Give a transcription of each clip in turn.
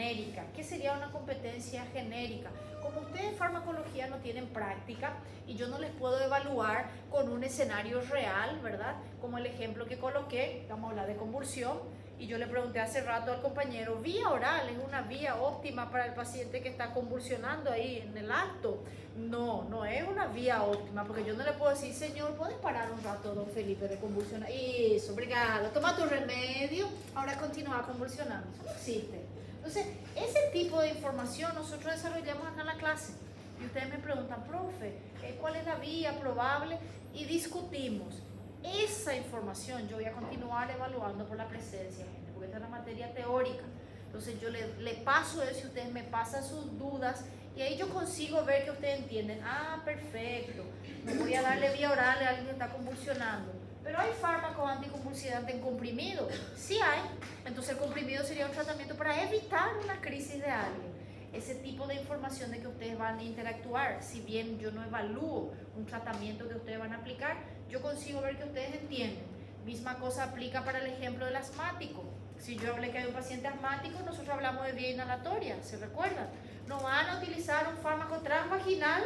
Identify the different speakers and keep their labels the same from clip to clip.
Speaker 1: genérica. ¿Qué sería una competencia genérica? Como ustedes en farmacología no tienen práctica y yo no les puedo evaluar con un escenario real, ¿verdad? Como el ejemplo que coloqué, vamos a hablar de convulsión, y yo le pregunté hace rato al compañero, ¿vía oral es una vía óptima para el paciente que está convulsionando ahí en el acto? No, no es una vía óptima, porque yo no le puedo decir, señor, ¿puede parar un rato, don Felipe, de convulsionar? Eso, obrigado, toma tu remedio, ahora continúa convulsionando. Eso no existe. Entonces, ese tipo de información nosotros desarrollamos acá en la clase. Y ustedes me preguntan, profe, ¿cuál es la vía probable? Y discutimos. Esa información yo voy a continuar evaluando por la presencia, gente, porque esta es la materia teórica. Entonces yo le paso eso y ustedes me pasan sus dudas y ahí yo consigo ver que ustedes entienden. Ah, perfecto, no voy a darle vía oral a alguien que está convulsionando. Pero hay fármacos anticonvulsivantes en comprimido. Sí hay. Entonces el comprimido sería un tratamiento para evitar una crisis de alguien. Ese tipo de información de que ustedes van a interactuar, si bien yo no evalúo un tratamiento que ustedes van a aplicar, yo consigo ver que ustedes entienden. Misma cosa aplica para el ejemplo del asmático. Si yo hablé que hay un paciente asmático, nosotros hablamos de vía inhalatoria, ¿se recuerdan? No van a utilizar un fármaco transvaginal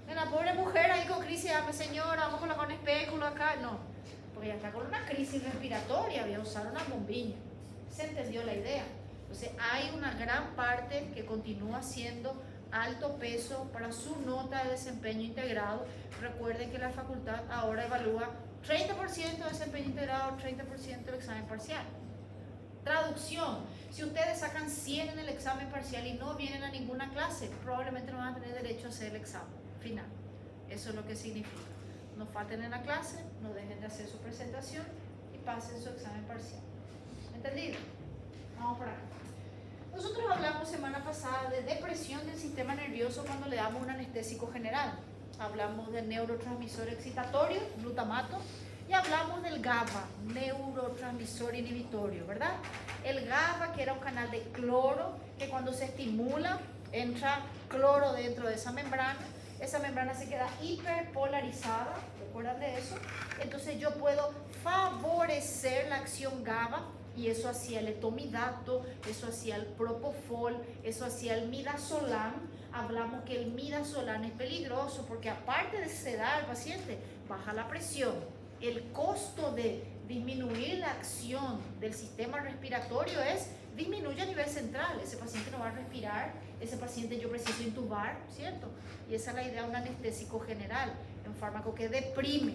Speaker 1: en la pobre mujer ahí con crisis, señora, vamos con espéculo acá, no, porque ya está con una crisis respiratoria, voy a usar una bombilla. ¿Se entendió la idea? Entonces hay una gran parte que continúa siendo alto peso para su nota de desempeño integrado. Recuerden que la facultad ahora evalúa 30% de desempeño integrado, 30% del examen parcial. Traducción: si ustedes sacan 100 en el examen parcial y no vienen a ninguna clase, probablemente no van a tener derecho a hacer el examen final. Eso es lo que significa. No falten en la clase, no dejen de hacer su presentación y pasen su examen parcial. ¿Entendido? Vamos por acá. Nosotros hablamos semana pasada de depresión del sistema nervioso cuando le damos un anestésico general. Hablamos del neurotransmisor excitatorio, glutamato, y hablamos del GABA, neurotransmisor inhibitorio, ¿verdad? El GABA, que era un canal de cloro, que cuando se estimula, entra cloro dentro de esa membrana se queda hiperpolarizada, ¿recuerdan de eso? Entonces yo puedo favorecer la acción GABA, y eso hacía el etomidato, eso hacía el propofol, eso hacía el midazolam. Hablamos que el midazolam es peligroso porque aparte de sedar al paciente, baja la presión. El costo de disminuir la acción del sistema respiratorio disminuye a nivel central. Ese paciente no va a respirar, ese paciente yo preciso intubar, ¿cierto? Y esa es la idea de un anestésico general, un fármaco que deprime.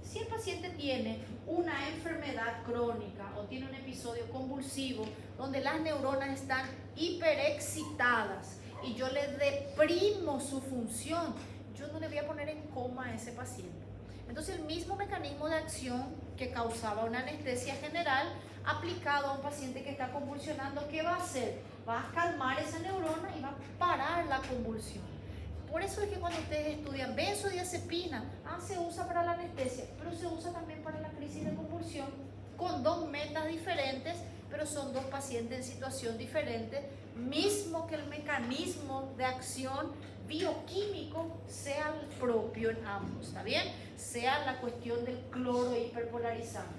Speaker 1: Si el paciente tiene una enfermedad crónica o tiene un episodio convulsivo donde las neuronas están hiperexcitadas y yo le deprimo su función, yo no le voy a poner en coma a ese paciente. Entonces el mismo mecanismo de acción que causaba una anestesia general aplicado a un paciente que está convulsionando, ¿qué va a hacer? Va a calmar esa neurona y va a parar la convulsión. Por eso es que cuando ustedes estudian benzodiazepina, se usa para la anestesia, pero se usa también para la crisis de convulsión, con dos metas diferentes, pero son dos pacientes en situación diferente, mismo que el mecanismo de acción bioquímico sea el propio en ambos, ¿está bien? Sea la cuestión del cloro hiperpolarizante.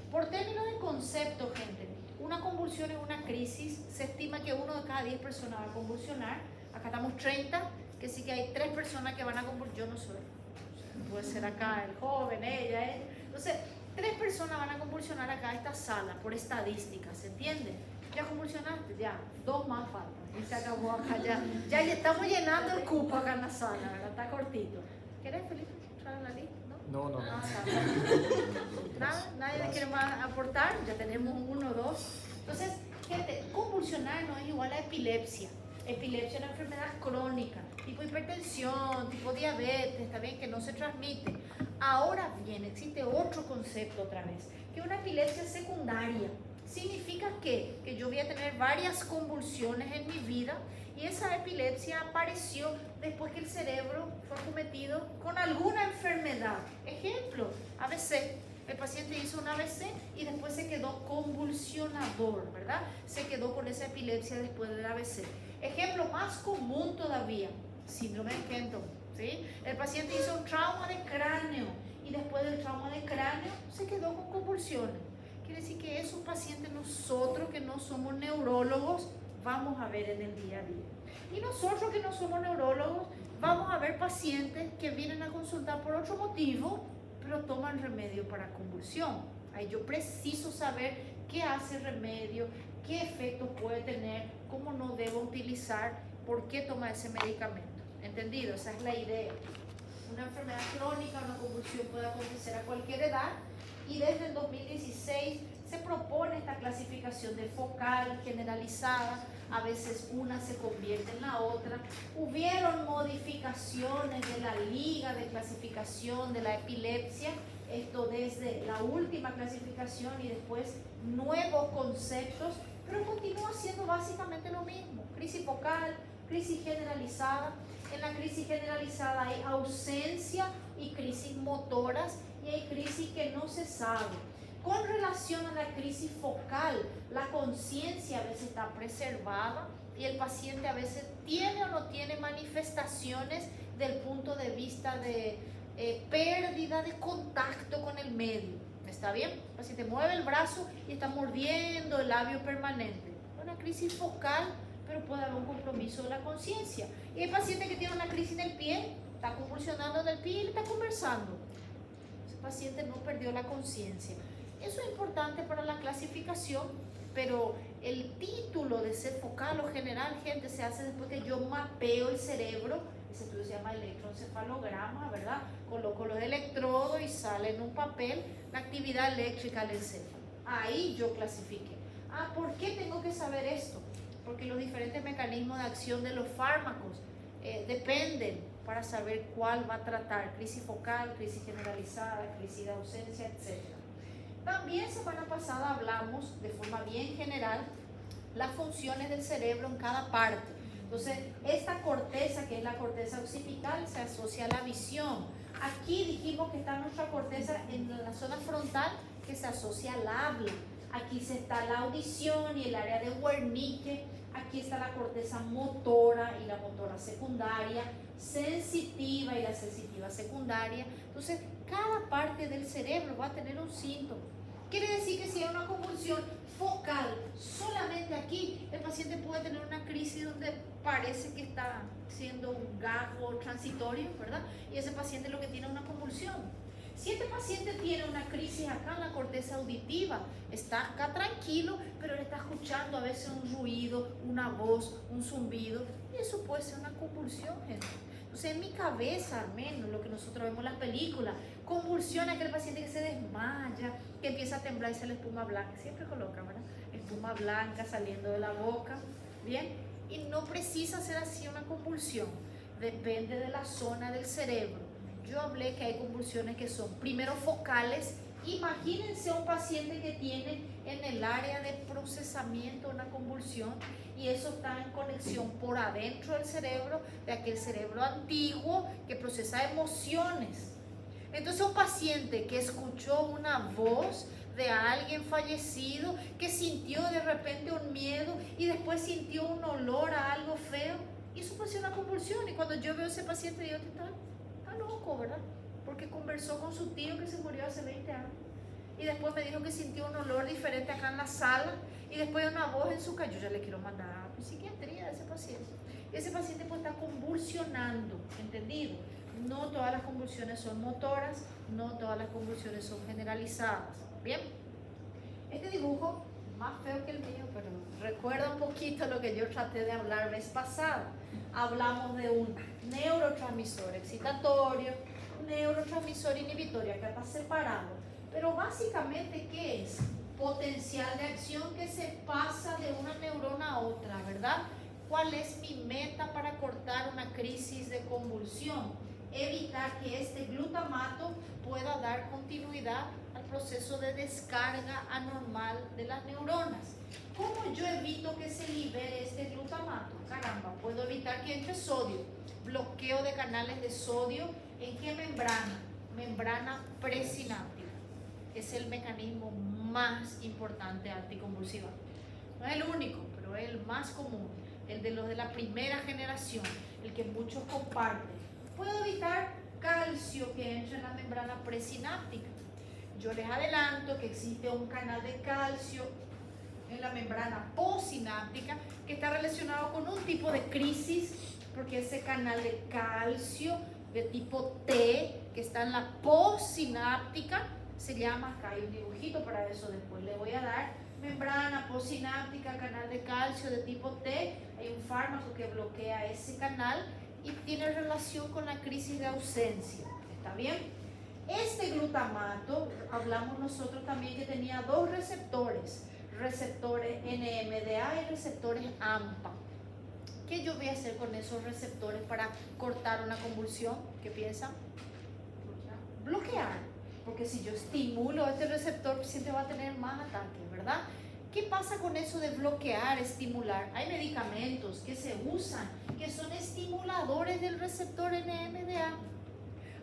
Speaker 1: Por términos de concepto, gente, una convulsión es una crisis, se estima que 1 de cada 10 personas va a convulsionar, acá estamos 30, que sí que hay 3 personas que van a convulsionar, yo no soy, puede ser acá el joven, ella, entonces 3 personas van a convulsionar acá esta sala por estadística, ¿se entiende? Ya convulsionaste, ya, 2 más faltan y se acabó acá, ya estamos llenando el cupo acá en la sala, ¿verdad? Está cortito. ¿Quieres, Felipe, entrar a la lista?
Speaker 2: No.
Speaker 1: Nada, nadie le quiere más aportar, ya tenemos 1 o 2. Entonces, gente, convulsionar no es igual a epilepsia. Epilepsia es una enfermedad crónica, tipo hipertensión, tipo diabetes, está bien, que no se transmite. Ahora bien, existe otro concepto otra vez, que una epilepsia secundaria. Significa que yo voy a tener varias convulsiones en mi vida y esa epilepsia apareció después que el cerebro fue acometido con alguna enfermedad. Ejemplo, ABC. El paciente hizo un ABC y después se quedó convulsionador, ¿verdad? Se quedó con esa epilepsia después del ABC. Ejemplo más común todavía, síndrome de Kenton, ¿sí? El paciente hizo un trauma de cráneo y después del trauma de cráneo se quedó con convulsiones. Quiere decir que esos pacientes, nosotros que no somos neurólogos, vamos a ver en el día a día. Y nosotros que no somos neurólogos, vamos a ver pacientes que vienen a consultar por otro motivo, pero toman remedio para convulsión. Ahí yo preciso saber qué hace el remedio, qué efectos puede tener, cómo no debo utilizar, por qué toma ese medicamento. ¿Entendido? Esa es la idea. Una enfermedad crónica, una convulsión puede acontecer a cualquier edad, y desde el 2016 se propone esta clasificación de focal, generalizada. A veces una se convierte en la otra. Hubieron modificaciones de la liga de clasificación de la epilepsia, esto desde la última clasificación, y después nuevos conceptos, pero continúa siendo básicamente lo mismo: crisis focal, crisis generalizada. En la crisis generalizada hay ausencia y crisis motoras, y hay crisis que no se sabe. Con relación a la crisis focal, la conciencia a veces está preservada y el paciente a veces tiene o no tiene manifestaciones del punto de vista de pérdida de contacto con el medio. ¿Está bien? El paciente mueve el brazo y está mordiendo el labio permanente. Una crisis focal, pero puede haber un compromiso de la conciencia. Y hay paciente que tiene una crisis en el pie, está convulsionando en el pie y está conversando. Ese paciente no perdió la conciencia. Eso es importante para la clasificación, pero el título de ser focal o general, gente, se hace después que yo mapeo el cerebro. Ese estudio se llama electroencefalograma, ¿verdad? Coloco los electrodos y sale en un papel la actividad eléctrica del encéfalo. Ahí yo clasifiqué. ¿Por qué tengo que saber esto? Porque los diferentes mecanismos de acción de los fármacos dependen para saber cuál va a tratar: crisis focal, crisis generalizada, crisis de ausencia, etc. También semana pasada hablamos de forma bien general las funciones del cerebro en cada parte. Entonces, esta corteza, que es la corteza occipital, se asocia a la visión. Aquí dijimos que está nuestra corteza en la zona frontal, que se asocia al habla. Aquí está la audición y el área de Wernicke. Aquí está la corteza motora y la motora secundaria, sensitiva y la sensitiva secundaria. Entonces, cada parte del cerebro va a tener un síntoma. Quiere decir que si hay una convulsión focal solamente aquí, el paciente puede tener una crisis donde parece que está siendo un gajo transitorio, ¿verdad? Y ese paciente lo que tiene es una convulsión. Si este paciente tiene una crisis acá en la corteza auditiva, está acá tranquilo, pero le está escuchando a veces un ruido, una voz, un zumbido, y eso puede ser una convulsión, gente. Entonces, en mi cabeza, al menos, lo que nosotros vemos en las películas, convulsiona aquel paciente que se desmaya, que empieza a temblar y sale espuma blanca. Siempre colocan, ¿verdad? Espuma blanca saliendo de la boca, ¿bien? Y no precisa ser así una convulsión. Depende de la zona del cerebro. Yo hablé que hay convulsiones que son primero focales. Imagínense a un paciente que tiene en el área de procesamiento una convulsión, y eso está en conexión por adentro del cerebro, de aquel cerebro antiguo que procesa emociones. Entonces, un paciente que escuchó una voz de alguien fallecido, que sintió de repente un miedo y después sintió un olor a algo feo, y eso puede ser una convulsión. Y cuando yo veo a ese paciente, digo, está loco, ¿verdad? Porque conversó con su tío que se murió hace 20 años. Y después me dijo que sintió un olor diferente acá en la sala. Y después una voz en su casa. Yo ya le quiero mandar a psiquiatría a ese paciente. Y ese paciente pues está convulsionando, ¿entendido? No todas las convulsiones son motoras, no todas las convulsiones son generalizadas. Bien, este dibujo, más feo que el mío, pero recuerda un poquito lo que yo traté de hablar vez pasada. Hablamos de un neurotransmisor excitatorio, un neurotransmisor inhibitorio, acá está separado. Pero básicamente, ¿qué es? Potencial de acción que se pasa de una neurona a otra, ¿verdad? ¿Cuál es mi meta para cortar una crisis de convulsión? Evitar que este glutamato pueda dar continuidad al proceso de descarga anormal de las neuronas. ¿Cómo yo evito que se libere este glutamato? Caramba, puedo evitar que entre sodio. Bloqueo de canales de sodio. ¿En qué membrana? Membrana presináptica. Es el mecanismo más importante anticonvulsivo. No es el único, pero es el más común, el de los de la primera generación, el que muchos comparten. Puedo evitar calcio que entre en la membrana presináptica. Yo les adelanto que existe un canal de calcio en la membrana postsináptica, que está relacionado con un tipo de crisis, porque ese canal de calcio de tipo T, que está en la postsináptica, se llama, acá hay un dibujito para eso, después le voy a dar, membrana postsináptica, canal de calcio de tipo T, hay un fármaco que bloquea ese canal y tiene relación con la crisis de ausencia, ¿está bien? Este glutamato, hablamos nosotros también que tenía dos receptores NMDA y receptores AMPA. ¿Qué yo voy a hacer con esos receptores para cortar una convulsión? ¿Qué piensan? Bloquear, porque si yo estimulo este receptor, el paciente va a tener más ataques, ¿verdad? ¿Qué pasa con eso de bloquear, estimular? Hay medicamentos que se usan que son estimuladores del receptor NMDA.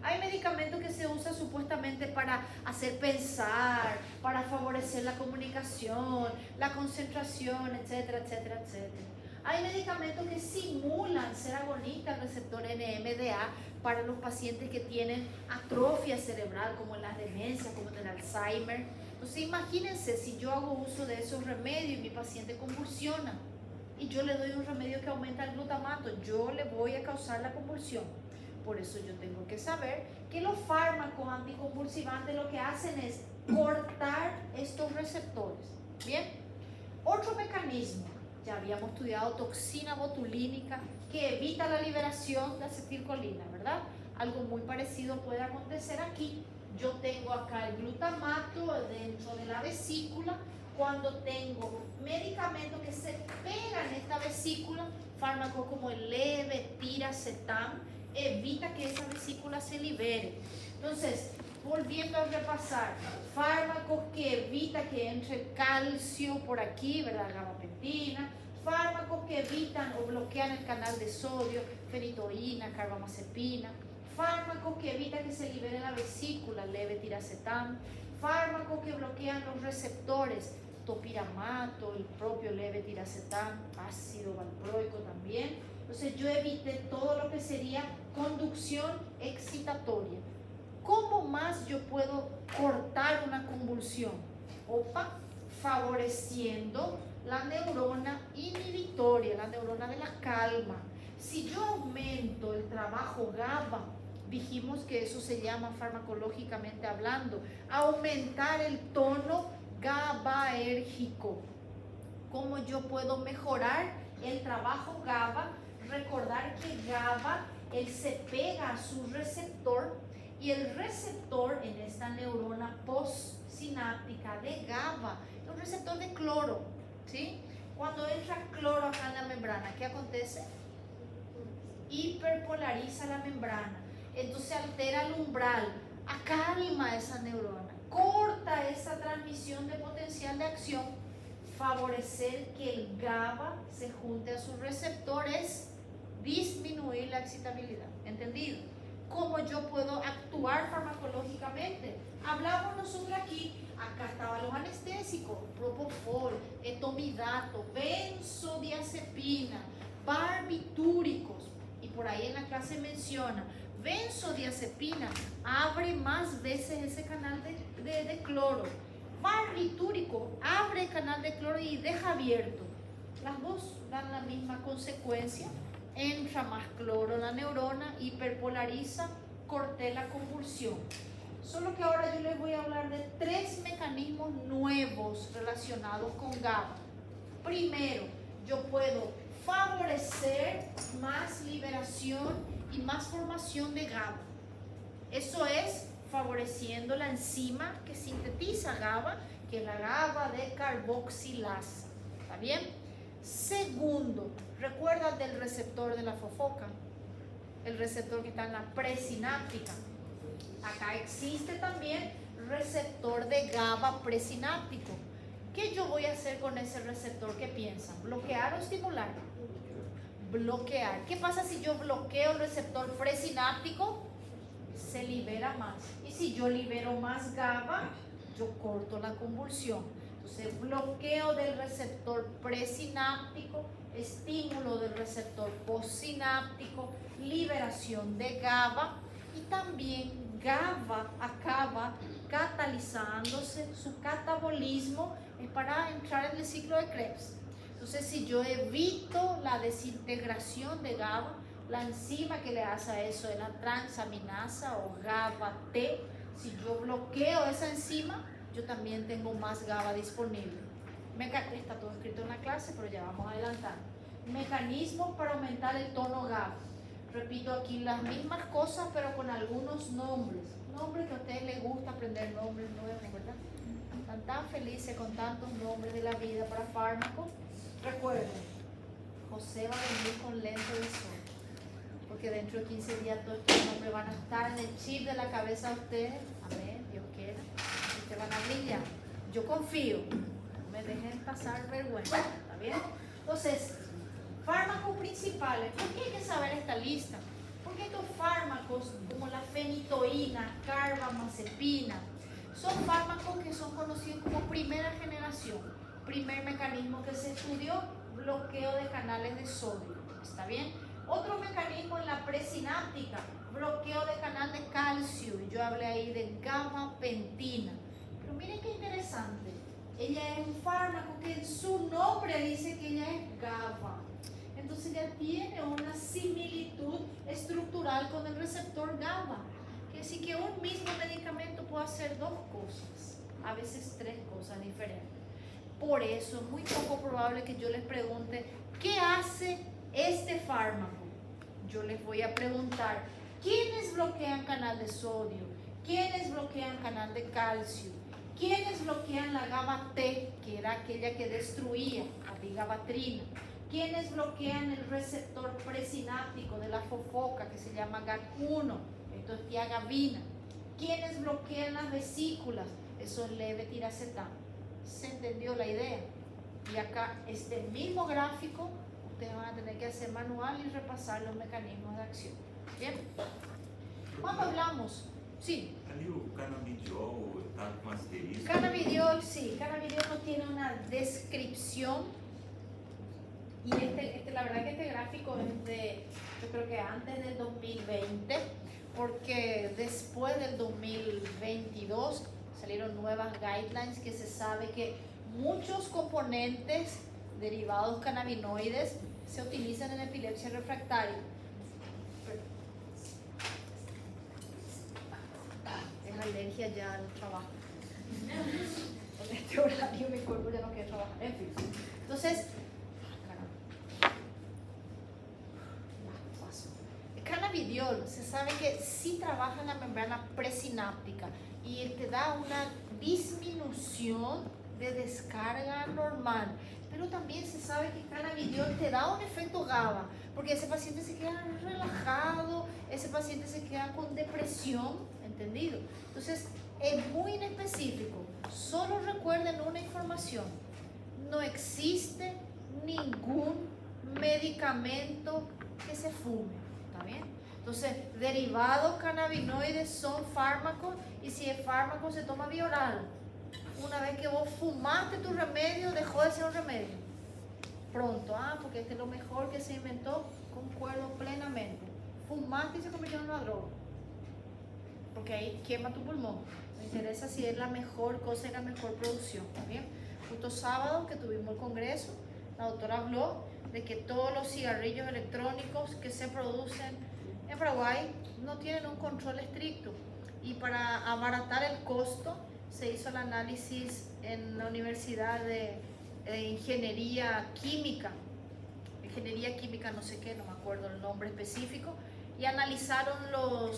Speaker 1: Hay medicamentos que se usan supuestamente para hacer pensar, para favorecer la comunicación, la concentración, etcétera, etcétera, etcétera. Hay medicamentos que simulan ser agonistas del receptor NMDA para los pacientes que tienen atrofia cerebral, como en las demencias, como en el Alzheimer. Entonces imagínense si yo hago uso de esos remedios y mi paciente convulsiona y yo le doy un remedio que aumenta el glutamato, yo le voy a causar la convulsión. Por eso yo tengo que saber que los fármacos anticonvulsivantes lo que hacen es cortar estos receptores. Bien, otro mecanismo, ya habíamos estudiado toxina botulínica que evita la liberación de acetilcolina, ¿verdad? Algo muy parecido puede acontecer aquí. Yo tengo acá el glutamato dentro de la vesícula. Cuando tengo medicamentos que se pegan en esta vesícula, fármacos como el levetiracetam, evita que esa vesícula se libere. Entonces, volviendo a repasar, fármacos que evita que entre calcio por aquí, ¿verdad? Gabapentina, fármacos que evitan o bloquean el canal de sodio, fenitoína, carbamazepina, fármacos que evitan que se libere la vesícula, levetiracetam, fármacos que bloquean los receptores, topiramato, el propio levetiracetam, ácido valproico también. Entonces yo evité todo lo que sería conducción excitatoria. ¿Cómo más yo puedo cortar una convulsión? Opa, favoreciendo la neurona inhibitoria, la neurona de la calma. Si yo aumento el trabajo GABA, dijimos que eso se llama farmacológicamente hablando, aumentar el tono GABAérgico. ¿Cómo yo puedo mejorar el trabajo GABA? Recordar que GABA, él se pega a su receptor y el receptor en esta neurona postsináptica de GABA es un receptor de cloro, ¿sí? Cuando entra cloro acá en la membrana, ¿qué acontece? Hiperpolariza la membrana, entonces altera el umbral, acalma esa neurona, corta esa transmisión de potencial de acción, favorecer que el GABA se junte a sus receptores, disminuir la excitabilidad. ¿Entendido? ¿Cómo yo puedo actuar farmacológicamente? Hablamos nosotros aquí, acá estaban los anestésicos, propofol, etomidato, benzodiazepina, barbitúricos, y por ahí en la clase menciona, benzodiazepina abre más veces ese canal de cloro, barbitúrico abre el canal de cloro y deja abierto. Las dos dan la misma consecuencia. Entra más cloro en la neurona, hiperpolariza, corté la convulsión. Solo que ahora yo les voy a hablar de 3 mecanismos nuevos relacionados con GABA. Primero, yo puedo favorecer más liberación y más formación de GABA. Eso es favoreciendo la enzima que sintetiza GABA, que es la GABA de carboxilasa. ¿Está bien? Segundo, ¿recuerdan del receptor de la fofoca? El receptor que está en la presináptica. Acá existe también receptor de GABA presináptico. ¿Qué yo voy a hacer con ese receptor? ¿Qué piensan? ¿Bloquear o estimular? Bloquear. ¿Qué pasa si yo bloqueo el receptor presináptico? Se libera más. Y si yo libero más GABA, yo corto la convulsión. Entonces, bloqueo del receptor presináptico, estímulo del receptor postsináptico, liberación de GABA, y también GABA acaba catalizándose, su catabolismo es para entrar en el ciclo de Krebs. Entonces, si yo evito la desintegración de GABA, la enzima que le hace a eso es la transaminasa o GABA-T, si yo bloqueo esa enzima, yo también tengo más GABA disponible. Está todo escrito en la clase, pero ya vamos a adelantar. Mecanismos para aumentar el tono GABA. Repito aquí las mismas cosas, pero con algunos nombres. Nombres que a ustedes les gusta aprender, nombres nuevos, ¿verdad? Están tan felices con tantos nombres de la vida para fármacos. Recuerden, José va a venir con lente de sol, porque dentro de 15 días todos estos nombres van a estar en el chip de la cabeza de ustedes. Amén, Dios quiera. Y ustedes van a brillar. Yo confío. No me dejen pasar vergüenza. ¿Está bien? Entonces, fármacos principales. ¿Por qué hay que saber esta lista? Porque estos fármacos, como la fenitoína, carbamazepina, son fármacos que son conocidos como primera generación. Primer mecanismo que se estudió, bloqueo de canales de sodio. ¿Está bien? Otro mecanismo en la presináptica, bloqueo de canal de calcio. Y yo hablé ahí de gabapentina. Pero miren qué interesante. Ella es un fármaco que en su nombre dice que ella es GABA. Entonces ya tiene una similitud estructural con el receptor GABA. Quiere decir que un mismo medicamento puede hacer dos cosas, a veces tres cosas diferentes. Por eso es muy poco probable que yo les pregunte, ¿qué hace este fármaco? Yo les voy a preguntar, ¿quiénes bloquean canal de sodio? ¿Quiénes bloquean canal de calcio? ¿Quiénes bloquean la GABA-T, que era aquella que destruía la vigabatrina? ¿Quiénes bloquean el receptor presináptico de la fofoca, que se llama GAC1? Esto es tiagabina. ¿Quiénes bloquean las vesículas? Eso es levetiracetam. ¿Se entendió la idea? Y acá, este mismo gráfico, ustedes van a tener que hacer manual y repasar los mecanismos de acción. ¿Bien? Cuando hablamos, sí.
Speaker 2: Ali o canabidiol está com asterisco.
Speaker 1: Cannabidiol, sí. Cannabidiol no tiene una descripción. Y la verdad que este gráfico es de, yo creo que antes del 2020, porque después del 2022 salieron nuevas guidelines que se sabe que muchos componentes derivados cannabinoides se utilizan en epilepsia refractaria. Es alergia ya al trabajo. En este horario mi cuerpo ya no quiere trabajar. En fin. Entonces, cannabidiol se sabe que sí trabaja en la membrana presináptica y te da una disminución de descarga normal, pero también se sabe que cannabidiol te da un efecto GABA, porque ese paciente se queda relajado, ese paciente se queda con depresión, ¿entendido? Entonces es muy inespecífico. Solo recuerden una información: no existe ningún medicamento que se fume. ¿Está bien? Entonces, derivados cannabinoides son fármacos, y si es fármaco se toma vía oral. Una vez que vos fumaste tu remedio, dejó de ser un remedio. Pronto, porque este es lo mejor que se inventó, concuerdo plenamente. Fumaste y se convirtió en una droga, porque ahí quema tu pulmón. Me interesa si es la mejor cosa y la mejor producción. ¿Está bien? Justo sábado que tuvimos el congreso, la doctora habló de que todos los cigarrillos electrónicos que se producen en Paraguay no tienen un control estricto, y para abaratar el costo se hizo el análisis en la Universidad de Ingeniería Química, no sé qué, no me acuerdo el nombre específico, y analizaron lo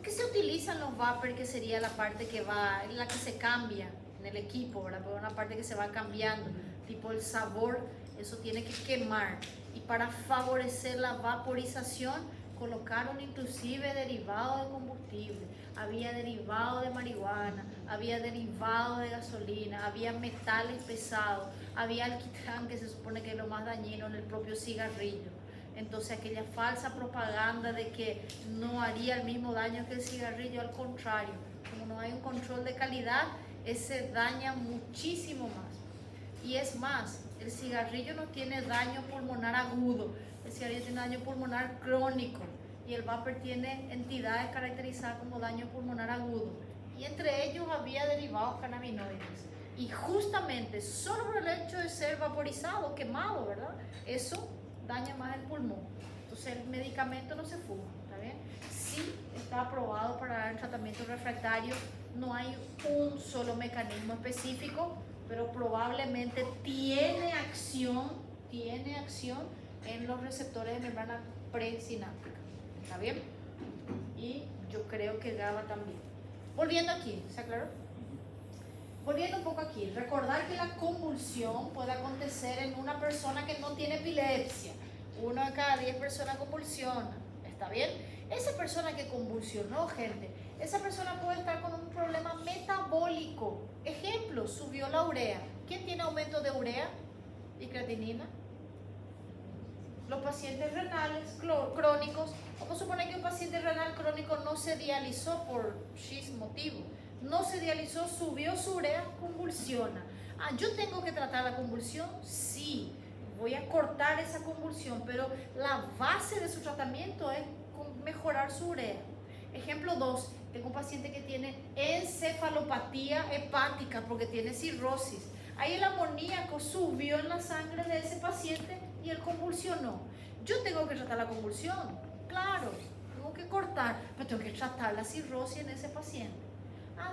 Speaker 1: que se utilizan los vapers, que sería la parte que va, la que se cambia en el equipo, ¿verdad? Pero una parte que se va cambiando, tipo el sabor, eso tiene que quemar, y para favorecer la vaporización colocaron inclusive derivados de combustible. Había derivados de marihuana, había derivados de gasolina, había metales pesados, había alquitrán, que se supone que es lo más dañino en el propio cigarrillo. Entonces aquella falsa propaganda de que no haría el mismo daño que el cigarrillo, al contrario, como no hay un control de calidad, ese daña muchísimo más. Y es más, el cigarrillo no tiene daño pulmonar agudo, el cigarrillo tiene daño pulmonar crónico, y el vapor tiene entidades caracterizadas como daño pulmonar agudo, y entre ellos había derivados cannabinoides. Y justamente solo por el hecho de ser vaporizado, quemado, ¿verdad? Eso daña más el pulmón. Entonces el medicamento no se fuma, ¿está bien? Sí está aprobado para dar tratamiento refractario. No hay un solo mecanismo específico, pero probablemente tiene acción en los receptores de membrana presináptica. ¿Está bien? Y yo creo que GABA también. Volviendo aquí, ¿se aclaró? Volviendo un poco aquí, recordar que la convulsión puede acontecer en una persona que no tiene epilepsia. 1 de cada 10 personas convulsiona. ¿Está bien? Esa persona que convulsionó, gente, esa persona puede estar con un problema metabólico. Ejemplo, subió la urea. ¿Quién tiene aumento de urea y creatinina? Los pacientes renales crónicos. Vamos a suponer que un paciente renal crónico no se dializó por X motivo. No se dializó, subió su urea, convulsiona. ¿Yo tengo que tratar la convulsión? Sí. Voy a cortar esa convulsión, pero la base de su tratamiento es mejorar su urea. Ejemplo 2, tengo un paciente que tiene encefalopatía hepática porque tiene cirrosis. Ahí el amoníaco subió en la sangre de ese paciente y él convulsionó. Yo tengo que tratar la convulsión, claro, tengo que cortar, pero tengo que tratar la cirrosis en ese paciente.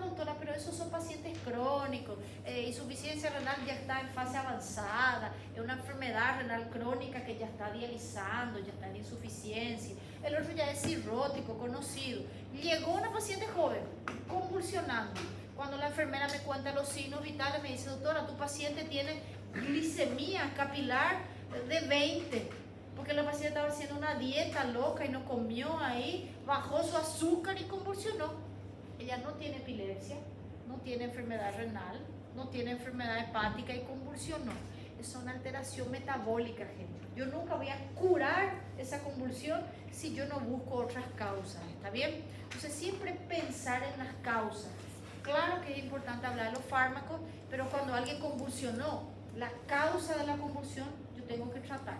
Speaker 1: Doctora, pero esos son pacientes crónicos, insuficiencia renal ya está en fase avanzada, es una enfermedad renal crónica que ya está dializando, ya está en insuficiencia. El otro ya es cirrótico, conocido. Llegó una paciente joven, convulsionando. Cuando la enfermera me cuenta los signos vitales, me dice, doctora, tu paciente tiene glicemia capilar de 20, porque la paciente estaba haciendo una dieta loca y no comió ahí, bajó su azúcar y convulsionó. Ella no tiene epilepsia, no tiene enfermedad renal, no tiene enfermedad hepática y convulsionó. Es una alteración metabólica, gente. Yo nunca voy a curar esa convulsión si yo no busco otras causas, ¿está bien? Entonces siempre pensar en las causas. Claro que es importante hablar de los fármacos, pero cuando alguien convulsionó, la causa de la convulsión yo tengo que tratar.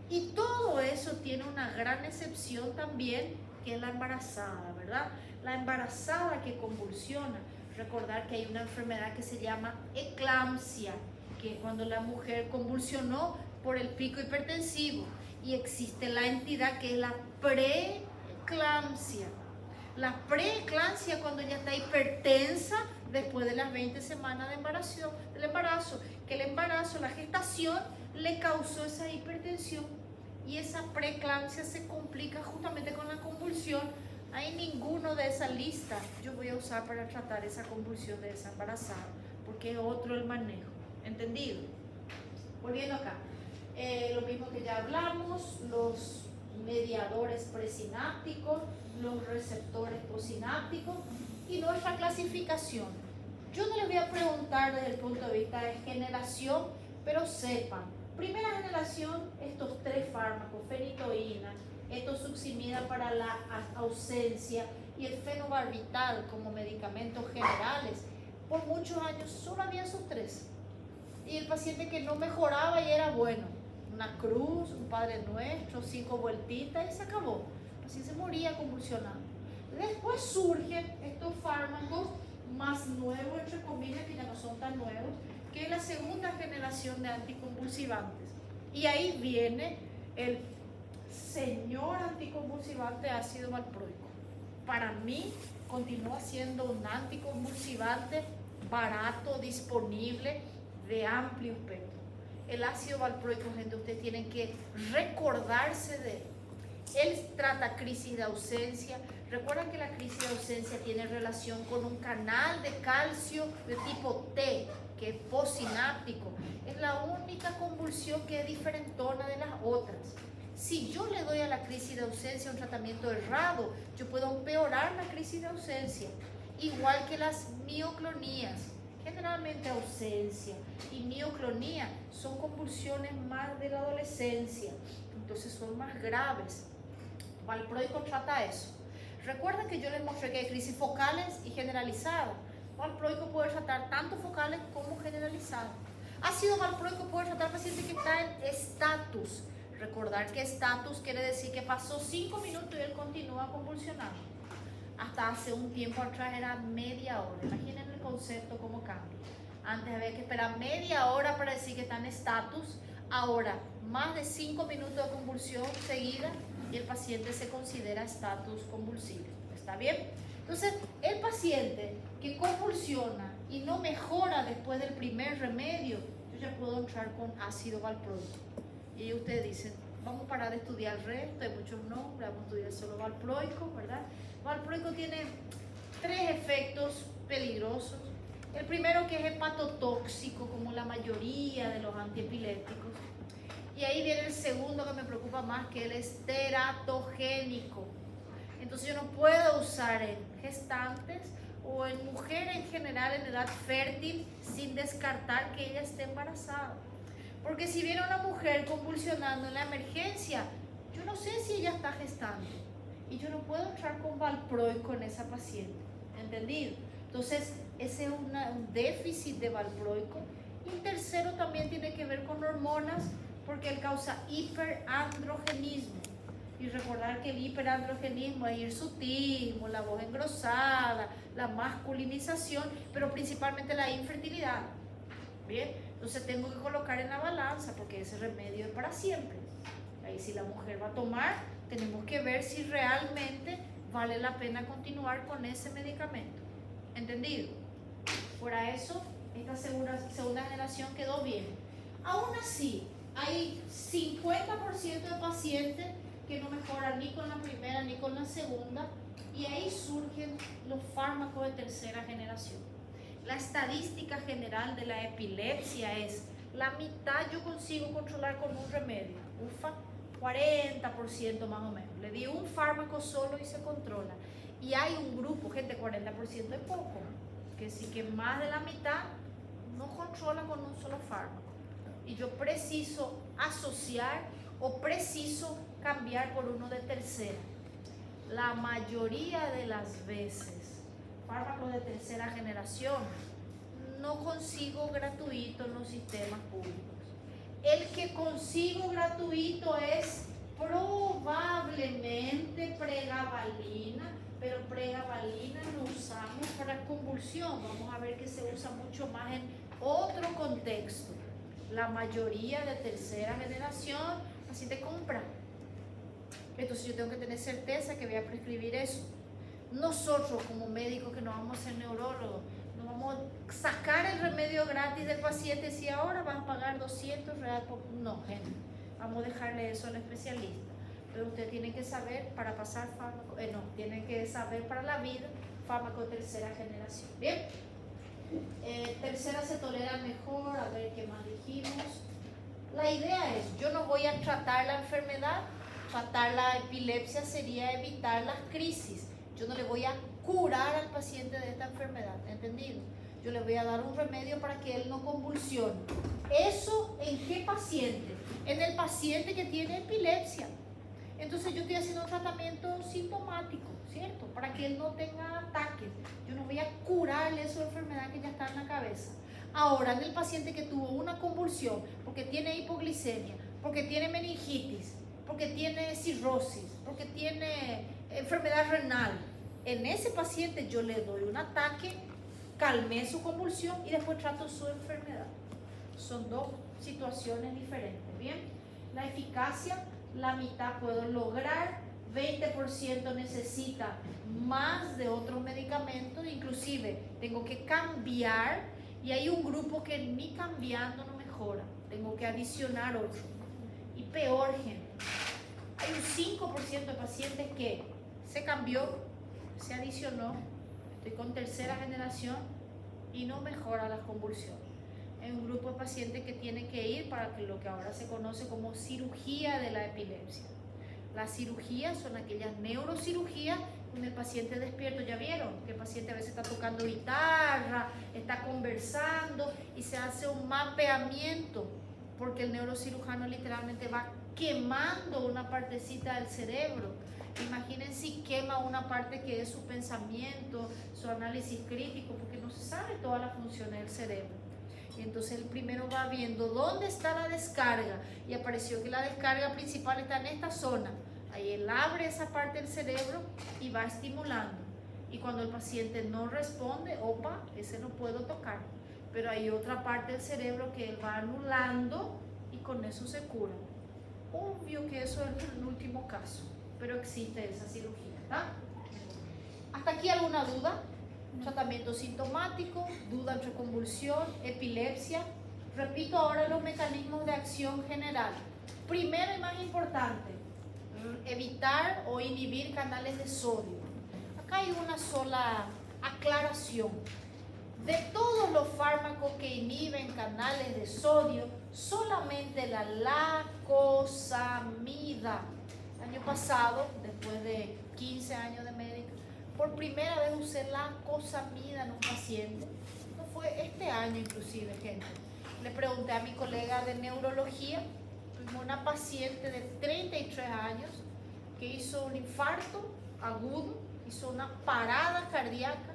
Speaker 1: Y todo eso tiene una gran excepción también, que es la embarazada, ¿verdad? La embarazada que convulsiona, recordar que hay una enfermedad que se llama eclampsia, que es cuando la mujer convulsionó por el pico hipertensivo, y existe la entidad que es la preeclampsia. La preeclampsia cuando ella está hipertensa después de las 20 semanas del embarazo, que el embarazo, la gestación, le causó esa hipertensión y esa preeclampsia se complica justamente con la convulsión. Hay ninguno de esa lista yo voy a usar para tratar esa convulsión de esa embarazada, porque es otro el manejo. ¿Entendido? Volviendo acá, lo mismo que ya hablamos, los mediadores presinápticos, los receptores postsinápticos y nuestra clasificación. Yo no les voy a preguntar desde el punto de vista de generación, pero sepan, primera generación, estos 3 fármacos, fenitoína, etosuximida para la ausencia y el fenobarbital como medicamentos generales. Por muchos años solo había esos 3. Y el paciente que no mejoraba y era bueno, una cruz, un Padre Nuestro, 5 vueltitas y se acabó. Así se moría convulsionando. Después surgen estos fármacos más nuevos, entre comillas, que ya no son tan nuevos, que es la segunda generación de anticonvulsivantes. Y ahí viene el señor anticonvulsivante ácido valproico. Para mí continúa siendo un anticonvulsivante barato, disponible, de amplio espectro. El ácido valproico, gente, ustedes tienen que recordarse de él. Él trata crisis de ausencia. Recuerdan que la crisis de ausencia tiene relación con un canal de calcio de tipo T, que es postsináptico. Es la única convulsión que es diferentona de las otras. Si yo le doy a la crisis de ausencia un tratamiento errado, yo puedo empeorar la crisis de ausencia. Igual que las mioclonías. Generalmente ausencia y mioclonía son convulsiones más de la adolescencia, entonces son más graves. Valproico trata eso. Recuerden que yo les mostré que hay crisis focales y generalizadas. Valproico puede tratar tanto focales como generalizadas. Ácido valproico puede tratar pacientes que están en estatus. Recordar que estatus quiere decir que pasó 5 minutos y él continúa convulsionando. Hasta hace un tiempo atrás era media hora. Imaginen el concepto cómo cambia. Antes había que esperar media hora para decir que está en estatus. Ahora, más de 5 minutos de convulsión seguida y el paciente se considera estatus convulsivo. ¿Está bien? Entonces, el paciente que convulsiona y no mejora después del primer remedio, yo ya puedo entrar con ácido valproico. Y ustedes dicen, vamos a parar de estudiar el resto, hay muchos nombres, vamos a estudiar solo valproico, ¿verdad? Valproico tiene 3 efectos peligrosos. El primero, que es hepatotóxico, como la mayoría de los antiepilépticos. Y ahí viene el segundo, que me preocupa más, que él es teratogénico. Entonces yo no puedo usar en gestantes o en mujeres en general en edad fértil sin descartar que ella esté embarazada. Porque si viene una mujer convulsionando en la emergencia, yo no sé si ella está gestando. Y yo no puedo entrar con valproico en esa paciente. ¿Entendido? Entonces, ese es un déficit de valproico. Y el tercero también tiene que ver con hormonas, porque él causa hiperandrogenismo. Y recordar que el hiperandrogenismo es hirsutismo, la voz engrosada, la masculinización, pero principalmente la infertilidad. Bien, entonces tengo que colocar en la balanza, porque ese remedio es para siempre. Ahí, si la mujer va a tomar, tenemos que ver si realmente vale la pena continuar con ese medicamento. ¿Entendido? Fuera eso, esta segunda generación quedó bien. Aún así, hay 50% de pacientes que no mejoran ni con la primera ni con la segunda, y ahí surgen los fármacos de tercera generación. La estadística general de la epilepsia es la mitad yo consigo controlar con un remedio, ufa, 40% más o menos. Le di un fármaco solo y se controla. Y hay un grupo, gente, 40% es poco, que sí que más de la mitad no controla con un solo fármaco. Y yo preciso asociar o preciso cambiar por uno de tercera. La mayoría de las veces, fármacos de tercera generación no consigo gratuito en los sistemas públicos. El que consigo gratuito es probablemente pregabalina, pero pregabalina lo usamos para convulsión. Vamos a ver que se usa mucho más en otro contexto. La mayoría de tercera generación así te compra. Entonces yo tengo que tener certeza que voy a prescribir eso. Nosotros como médicos que no vamos a ser neurólogos, no vamos a sacar el remedio gratis del paciente si ahora vas a pagar 200 reales por... No, gente, vamos a dejarle eso al especialista. Pero usted tiene que saber para pasar fármaco, tiene que saber para la vida fármaco de tercera generación. Bien, tercera se tolera mejor, a ver qué más dijimos. La idea es, yo no voy a tratar la enfermedad, tratar la epilepsia sería evitar las crisis. Yo no le voy a curar al paciente de esta enfermedad, ¿entendido? Yo le voy a dar un remedio para que él no convulsione. ¿Eso en qué paciente? En el paciente que tiene epilepsia. Entonces yo estoy haciendo un tratamiento sintomático, ¿cierto? Para que él no tenga ataques. Yo no voy a curarle su enfermedad que ya está en la cabeza. Ahora, en el paciente que tuvo una convulsión, porque tiene hipoglicemia, porque tiene meningitis, porque tiene cirrosis, porque tiene enfermedad renal, en ese paciente yo le doy un ataque, calmé su convulsión y después trato su enfermedad. Son dos situaciones diferentes, ¿bien? La eficacia, la mitad puedo lograr, 20% necesita más de otros medicamentos, inclusive tengo que cambiar, y hay un grupo que ni cambiando no mejora, tengo que adicionar otro. Y peor, gente, hay un 5% de pacientes que se cambió, se adicionó, estoy con tercera generación y no mejora las convulsiones. Hay un grupo de pacientes que tienen que ir para lo que ahora se conoce como cirugía de la epilepsia. Las cirugías son aquellas neurocirugías donde el paciente despierto, ya vieron que el paciente a veces está tocando guitarra, está conversando y se hace un mapeamiento porque el neurocirujano literalmente va quemando una partecita del cerebro. Imaginen si quema una parte que es su pensamiento, su análisis crítico, porque no se sabe todas las funciones del cerebro. Y entonces el primero va viendo dónde está la descarga y apareció que la descarga principal está en esta zona. Ahí él abre esa parte del cerebro y va estimulando. Y cuando el paciente no responde, opa, ese no puedo tocar. pero hay otra parte del cerebro que él va anulando y con eso se cura. Obvio que eso es el último caso, pero existe esa cirugía, ¿tá? ¿Hasta aquí alguna duda? Tratamiento sintomático, duda entre convulsión, epilepsia. Repito ahora los mecanismos de acción general. Primero y más importante, evitar o inhibir canales de sodio. Acá hay una sola aclaración. De todos los fármacos que inhiben canales de sodio, solamente la lacosamida. El año pasado, después de 15 años de médico, por primera vez usé lacosamida en un paciente. No fue este año inclusive, gente. Le pregunté a mi colega de neurología, tuvimos una paciente de 33 años que hizo un infarto agudo, hizo una parada cardíaca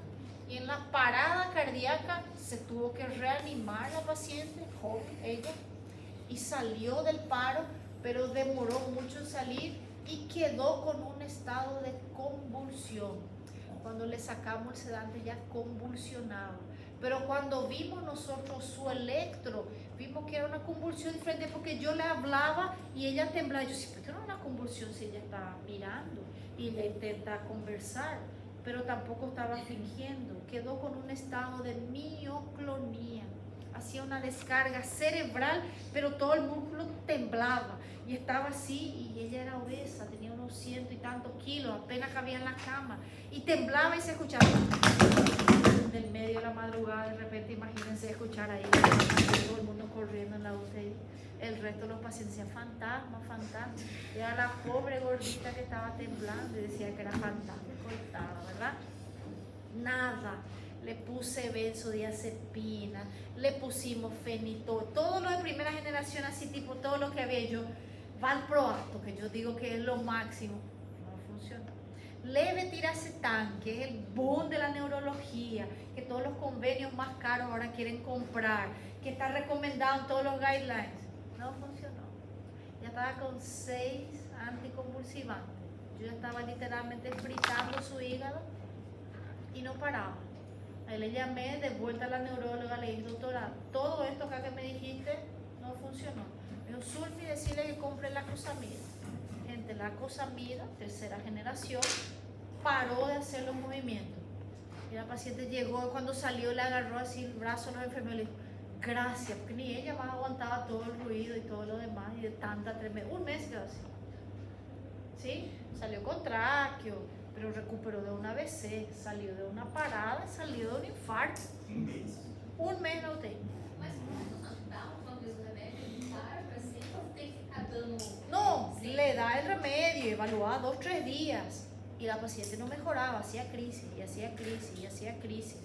Speaker 1: y en la parada cardíaca se tuvo que reanimar la paciente, joven ella, y salió del paro, pero demoró mucho en salir y quedó con un estado de convulsión. Cuando le sacamos el sedante ya convulsionaba. Pero cuando vimos nosotros su electro, vimos que era una convulsión diferente porque yo le hablaba y ella temblaba. Yo decía, ¿por qué no es una convulsión si ella está mirando y le intenta conversar? Pero tampoco estaba fingiendo. Quedó con un estado de mioclonía. Hacía una descarga cerebral, pero todo el músculo temblaba. Y estaba así, y ella era obesa, tenía unos 100 y tantos kilos, apenas cabía en la cama. Y temblaba y se escuchaba. Del medio de la madrugada, de repente, imagínense escuchar ahí todo el mundo corriendo en la UTI. El resto de los pacientes decían, fantasma, fantasma. Era la pobre gordita que estaba temblando y decía que era fantasma, cortada, ¿verdad? Nada. Le puse benzodiazepina, le pusimos fenitol, todo lo de primera generación, así tipo todo lo que había yo, valproato, que yo digo que es lo máximo, no funcionó. Levetiracetam, que es el boom de la neurología, que todos los convenios más caros ahora quieren comprar, que está recomendado en todos los guidelines, no funcionó. Ya estaba con 6 anticonvulsivantes, yo ya estaba literalmente fritando su hígado y no paraba. Ahí le llamé de vuelta a la neuróloga, le dije, doctora, todo esto acá que me dijiste no funcionó. Me dijo, Zulmi, decirle que compre la lacosamida. Gente, la lacosamida, tercera generación, paró de hacer los movimientos. Y la paciente llegó, cuando salió le agarró así el brazo a los enfermeros y le dijo, gracias, porque ni ella más aguantaba todo el ruido y todo lo demás y de tanta tremenda. Un mes quedó así. ¿Sí? Salió con tráqueo, pero recuperó de una AVC, salió de una parada, salió de un infarto.
Speaker 2: Um mês.
Speaker 1: Un mes no tem.
Speaker 3: Mas quando dá uma vez o remédio, para assim, ou tem que ficar dando.
Speaker 1: No, le da el remedio, evaluaba 2 o 3 días y la paciente no mejoraba, hacía crisis y hacía crisis y hacía crisis.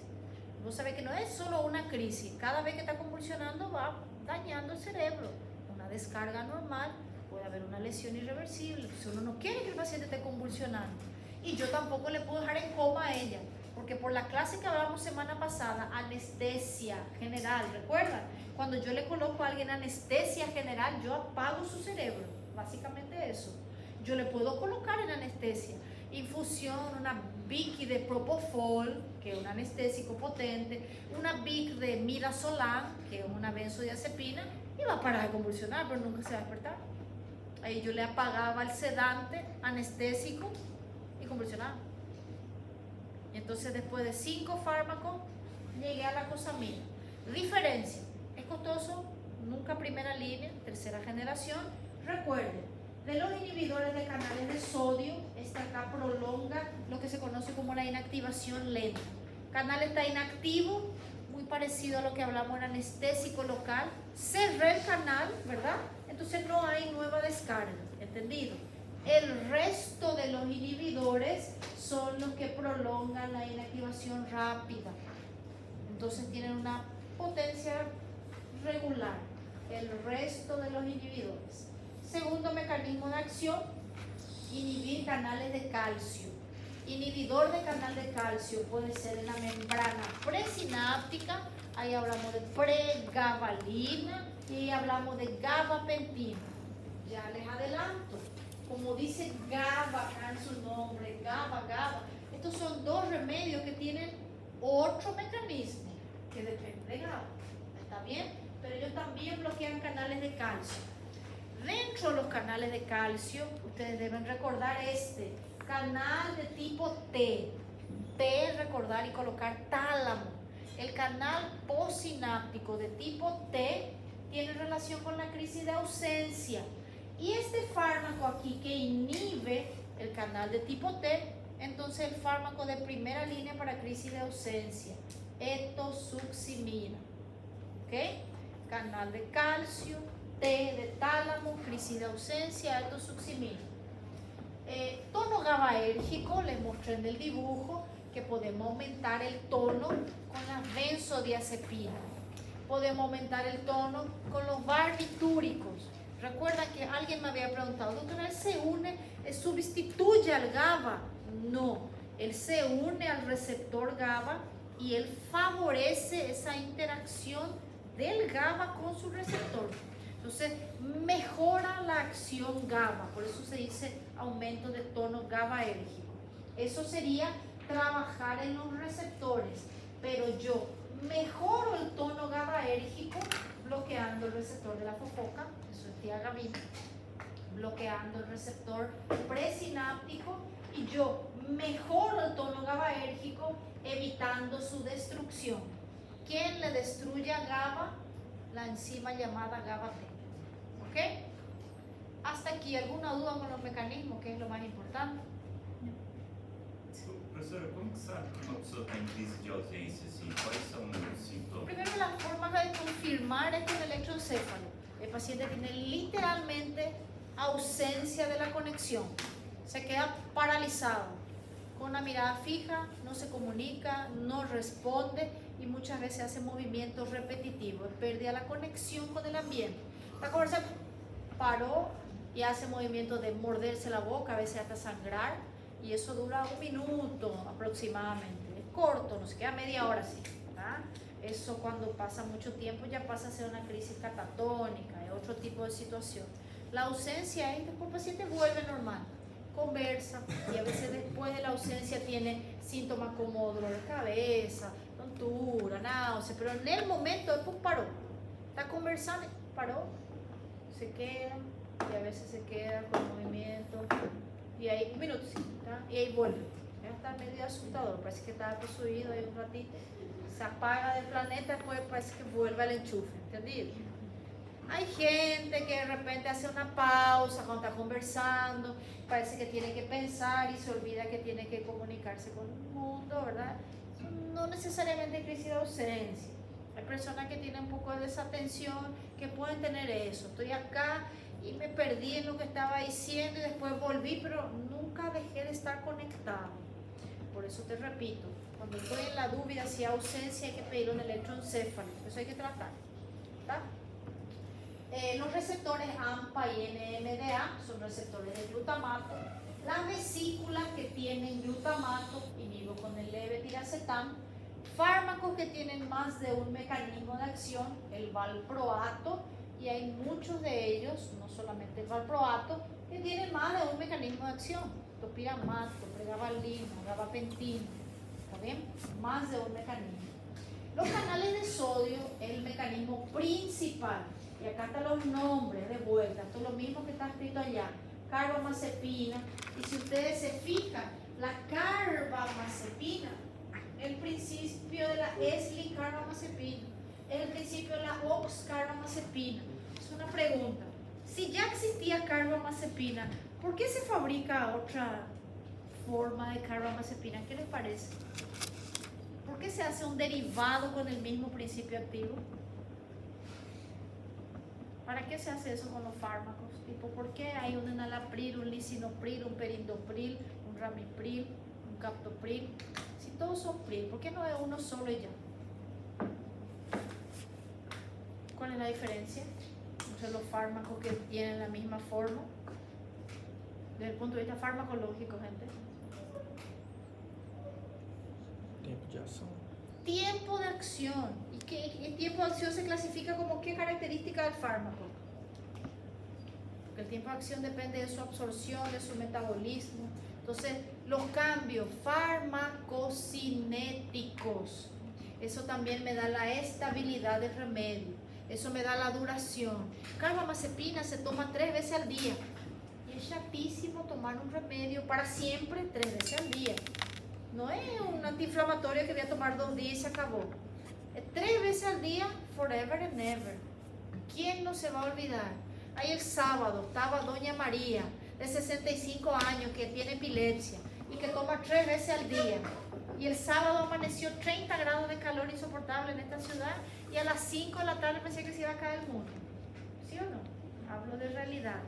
Speaker 1: Vos sabés que no es solo una crisis, cada vez que está convulsionando va dañando el cerebro. Una descarga normal, puede haber una lesión irreversible. Si uno no quiere que el paciente esté convulsionando. Y yo tampoco le puedo dejar en coma a ella, porque por la clase que hablamos semana pasada, anestesia general, ¿recuerdan? Cuando yo le coloco a alguien anestesia general, yo apago su cerebro, básicamente eso. Yo le puedo colocar en anestesia, infusión, una BIC de Propofol, que es un anestésico potente, una BIC de Midazolam, que es una benzodiazepina, y va a parar de convulsionar, pero nunca se va a despertar. Ahí yo le apagaba el sedante anestésico y convulsionaba. Y entonces después de 5 fármacos llegué a la lacosamida. Diferencia, es costoso, nunca primera línea, tercera generación. Recuerden, de los inhibidores de canales de sodio, esta acá prolonga lo que se conoce como la inactivación lenta. Canal está inactivo, muy parecido a lo que hablamos en anestésico local. Cerré el canal, ¿verdad? Entonces no hay nueva descarga, ¿entendido? El resto de los inhibidores son los que prolongan la inactivación rápida. Entonces tienen una potencia regular. El resto de los inhibidores. Segundo mecanismo de acción, inhibir canales de calcio. Inhibidor de canal de calcio puede ser en la membrana presináptica. Ahí hablamos de pregabalina y hablamos de gabapentina. Ya les adelanto. Como dice GABA acá en su nombre, GABA. Estos son 2 remedios que tienen otro mecanismo. que depende de GABA. ¿Está bien? Pero ellos también bloquean canales de calcio. Dentro de los canales de calcio, ustedes deben recordar este canal de tipo T. T, recordar y colocar tálamo. El canal postsináptico de tipo T tiene relación con la crisis de ausencia. Y este fármaco aquí que inhibe el canal de tipo T, entonces el fármaco de primera línea para crisis de ausencia, etosuximina. ¿Ok? Canal de calcio, T de tálamo, crisis de ausencia, etosuximina. Tono GABAérgico, les mostré en el dibujo que podemos aumentar el tono con las benzodiazepinas. Podemos aumentar el tono con los barbitúricos. Recuerda que alguien me había preguntado, doctora, ¿él se une, sustituye al GABA? No, él se une al receptor GABA y él favorece esa interacción del GABA con su receptor. Entonces, mejora la acción GABA, por eso se dice aumento de tono GABAérgico. Eso sería trabajar en los receptores, pero yo mejoro el tono GABAérgico bloqueando el receptor de la fofoca, eso es tiagabina, bloqueando el receptor presináptico, y yo mejoro el tono GABAérgico evitando su destrucción. ¿Quién le destruye a GABA? La enzima llamada GABA-T. ¿Ok? Hasta aquí, ¿alguna duda con los mecanismos? ¿Qué es lo más importante?
Speaker 2: Professora, como que sabe que uma pessoa tem crise de ausência, assim? Quais são os sintomas?
Speaker 1: Primero, la forma de confirmar es con el electroencéfalo. El paciente tiene literalmente ausencia de la conexión. Se queda paralizado, con una mirada fija, no se comunica, no responde y muchas veces hace movimientos repetitivos. Pierde la conexión con el ambiente. Está conversando, paró y hace movimientos de morderse la boca, a veces hasta sangrar. Y eso dura 1 minuto aproximadamente. Es corto, nos queda media hora así. ¿Verdad? Eso cuando pasa mucho tiempo ya pasa a ser una crisis catatónica, es otro tipo de situación. La ausencia es después el paciente vuelve normal, conversa y a veces después de la ausencia tiene síntomas como dolor de cabeza, tontura, náusea, pero en el momento después paró. Está conversando, paró, se queda y a veces se queda con movimiento. Y ahí, 1 minuto, sí, ¿tá? Y ahí vuelve. Ya está medio asustador, parece que estaba poseído ahí un ratito. Se apaga del planeta, después parece que vuelve al enchufe, ¿entendido? Hay gente que de repente hace una pausa cuando está conversando, parece que tiene que pensar y se olvida que tiene que comunicarse con el mundo, ¿verdad? No necesariamente crisis de ausencia. Hay personas que tienen un poco de desatención, que pueden tener eso. Estoy acá y me perdí en lo que estaba diciendo y después volví, pero nunca dejé de estar conectado. Por eso te repito, cuando estoy en la duda si hay ausencia hay que pedir un electroencéfalo, eso hay que tratar. ¿Está? Los receptores AMPA y NMDA son receptores de glutamato. Las vesículas que tienen glutamato, inhibo con el levetiracetam. Fármacos que tienen más de un mecanismo de acción, el valproato, y hay muchos de ellos, no solamente el valproato, que tienen más de un mecanismo de acción. Topiramato, pregabalina, gabapentina, ¿está bien? Más de un mecanismo. Los canales de sodio es el mecanismo principal. Y acá están los nombres de vuelta, esto es lo mismo que está escrito allá. Carbamazepina. Y si ustedes se fijan, la carbamazepina, el principio de la eslicarbamazepina, el principio de la oxcarbamazepina. Es una pregunta. Si ya existía carbamazepina, ¿por qué se fabrica otra forma de carbamazepina? ¿Qué les parece? ¿Por qué se hace un derivado con el mismo principio activo? ¿Para qué se hace eso con los fármacos? Tipo, ¿por qué hay un enalapril, un lisinopril, un perindopril, un ramipril, un captopril? Si todos son pril, ¿por qué no es uno solo y ya? ¿Cuál es la diferencia entre los fármacos que tienen la misma forma? Desde el punto de vista farmacológico, gente.
Speaker 4: Tiempo de acción.
Speaker 1: Tiempo de acción. ¿Y qué, el tiempo de acción se clasifica como qué característica del fármaco? Porque el tiempo de acción depende de su absorción, de su metabolismo. Entonces, los cambios farmacocinéticos. Eso también me da la estabilidad del remedio. Eso me da la duración. Carbamazepina se toma 3 veces al día. Y es chatísimo tomar un remedio para siempre 3 veces al día. No es un antiinflamatorio que voy a tomar 2 días y se acabó. Es 3 veces al día, forever and ever. ¿Quién no se va a olvidar? Ahí el sábado estaba Doña María, de 65 años, que tiene epilepsia y que toma 3 veces al día. Y el sábado amaneció 30 grados de calor insoportable en esta ciudad y a las 5 de la tarde pensé que se iba a caer el mundo. ¿Sí o no? Hablo de realidad.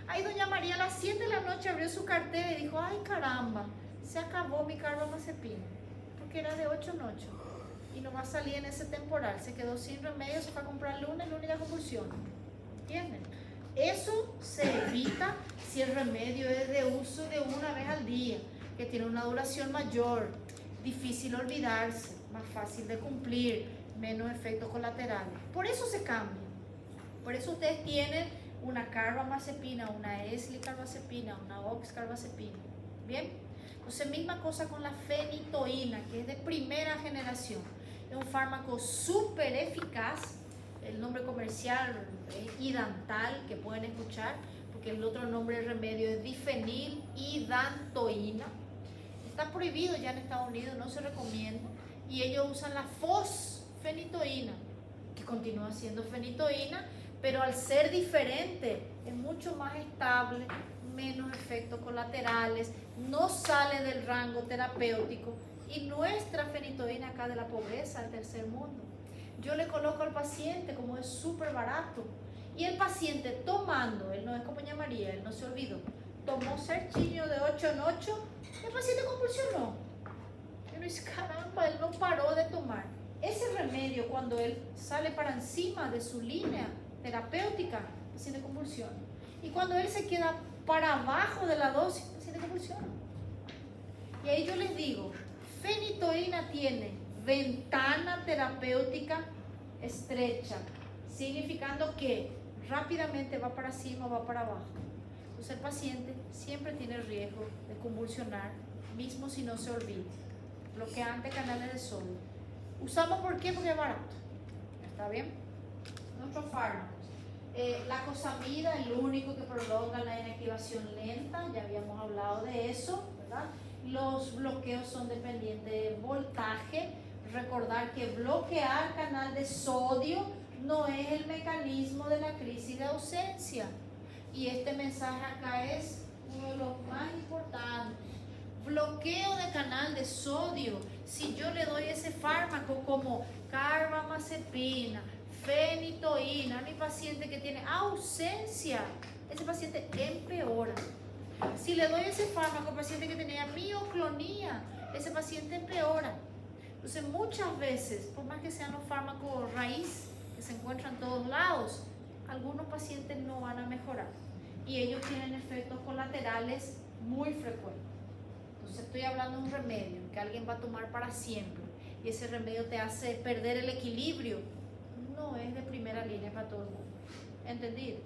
Speaker 1: Ahí Doña María a las 7 de la noche abrió su cartera y dijo, ay caramba, se acabó mi carbamazepina, porque era de 8 en 8 y no va a salir en ese temporal. Se quedó sin remedio, se fue a comprar lunes y da convulsión. ¿Entienden? Eso se evita si el remedio es de uso de una vez al día, que tiene una duración mayor, difícil olvidarse, más fácil de cumplir, menos efectos colaterales. Por eso se cambia. Por eso ustedes tienen una carbamazepina, una eslicarbazepina, una oxcarbazepina. ¿Bien? Entonces, misma cosa con la fenitoína, que es de primera generación. Es un fármaco súper eficaz. El nombre comercial es Idantal, que pueden escuchar, porque el otro nombre del remedio es difenilidantoína. Está prohibido ya en Estados Unidos, no se recomienda. Y ellos usan la fosfenitoína, que continúa siendo fenitoína, pero al ser diferente es mucho más estable, menos efectos colaterales, no sale del rango terapéutico. Y nuestra fenitoína acá de la pobreza, del tercer mundo, yo le coloco al paciente como es súper barato. Y el paciente tomando, él no es como Doña María, él no se olvidó, tomó Serchinio de 8 en 8, el paciente convulsionó. Yo dice, caramba, él no paró de tomar. Ese remedio, cuando él sale para encima de su línea terapéutica, el paciente convulsiona. Y cuando él se queda para abajo de la dosis, el paciente convulsiona. Y ahí yo les digo, fenitoína tiene ventana terapéutica estrecha, significando que rápidamente va para cima o va para abajo. Entonces el paciente siempre tiene riesgo de convulsionar, mismo si no se olvida. Bloqueante canales de sodio. ¿Usamos por qué? Porque es barato. ¿Está bien? Nuestros fármacos. La cosamida, el único que prolonga la inactivación lenta, ya habíamos hablado de eso, ¿verdad? Los bloqueos son dependientes de voltaje. Recordar que bloquear canal de sodio no es el mecanismo de la crisis de ausencia. Y este mensaje acá es uno de los más importantes. Bloqueo de canal de sodio. Si yo le doy ese fármaco como carbamazepina, fenitoína a mi paciente que tiene ausencia, ese paciente empeora. Si le doy ese fármaco al paciente que tenía mioclonía, ese paciente empeora. Entonces muchas veces, por más que sean los fármacos raíz que se encuentran en todos lados, algunos pacientes no van a mejorar y ellos tienen efectos colaterales muy frecuentes. Entonces estoy hablando de un remedio que alguien va a tomar para siempre y ese remedio te hace perder el equilibrio. No es de primera línea para todo el mundo. ¿Entendido?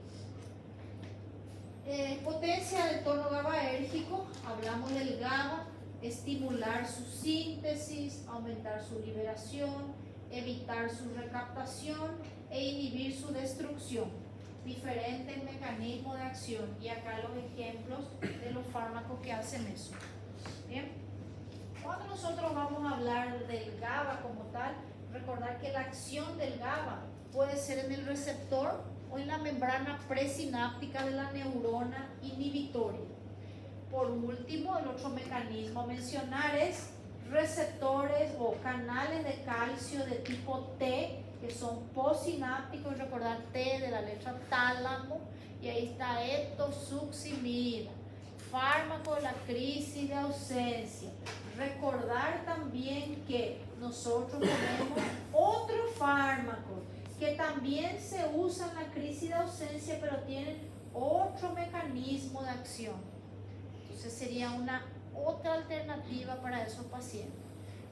Speaker 1: Potencia del tono GABAérgico. Hablamos del GABA, estimular su síntesis, aumentar su liberación, evitar su recaptación e inhibir su destrucción. Diferentes mecanismos de acción y acá los ejemplos de los fármacos que hacen eso. Bien, cuando nosotros vamos a hablar del GABA como tal, recordar que la acción del GABA puede ser en el receptor o en la membrana presináptica de la neurona inhibitoria. Por último, el otro mecanismo a mencionar es receptores o canales de calcio de tipo T, que son postsinápticos, recordar T de la letra tálamo, y ahí está etosuximida, fármaco de la crisis de ausencia. Recordar también que nosotros tenemos otros fármacos que también se usan en la crisis de ausencia, pero tienen otro mecanismo de acción. Entonces sería una otra alternativa para esos pacientes.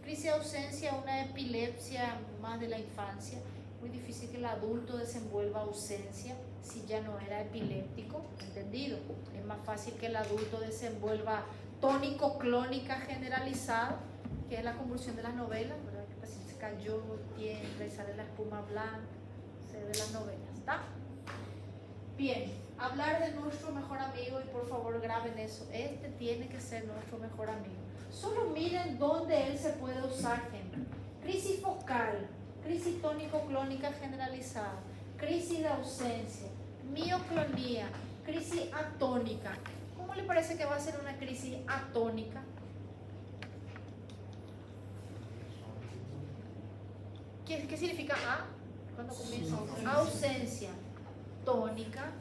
Speaker 1: Crisis de ausencia, una epilepsia más de la infancia. Muy difícil que el adulto desenvuelva ausencia si ya no era epiléptico, ¿entendido? Es más fácil que el adulto desenvuelva tónico-clónica generalizada, que es la convulsión de las novelas, ¿verdad? Que el paciente se cayó, tiembla y sale la espuma blanca, se ve las novelas, ¿está? Bien, hablar de nuestro mejor amigo y por favor graben eso, este tiene que ser nuestro mejor amigo. Solo miren dónde él se puede usar, gente. Crisis focal, crisis tónico-clónica generalizada, crisis de ausencia, mioclonía, crisis atónica. ¿Cómo le parece que va a ser una crisis atónica? ¿Qué significa A? ¿Cuándo comienza? Ausencia. Tónica,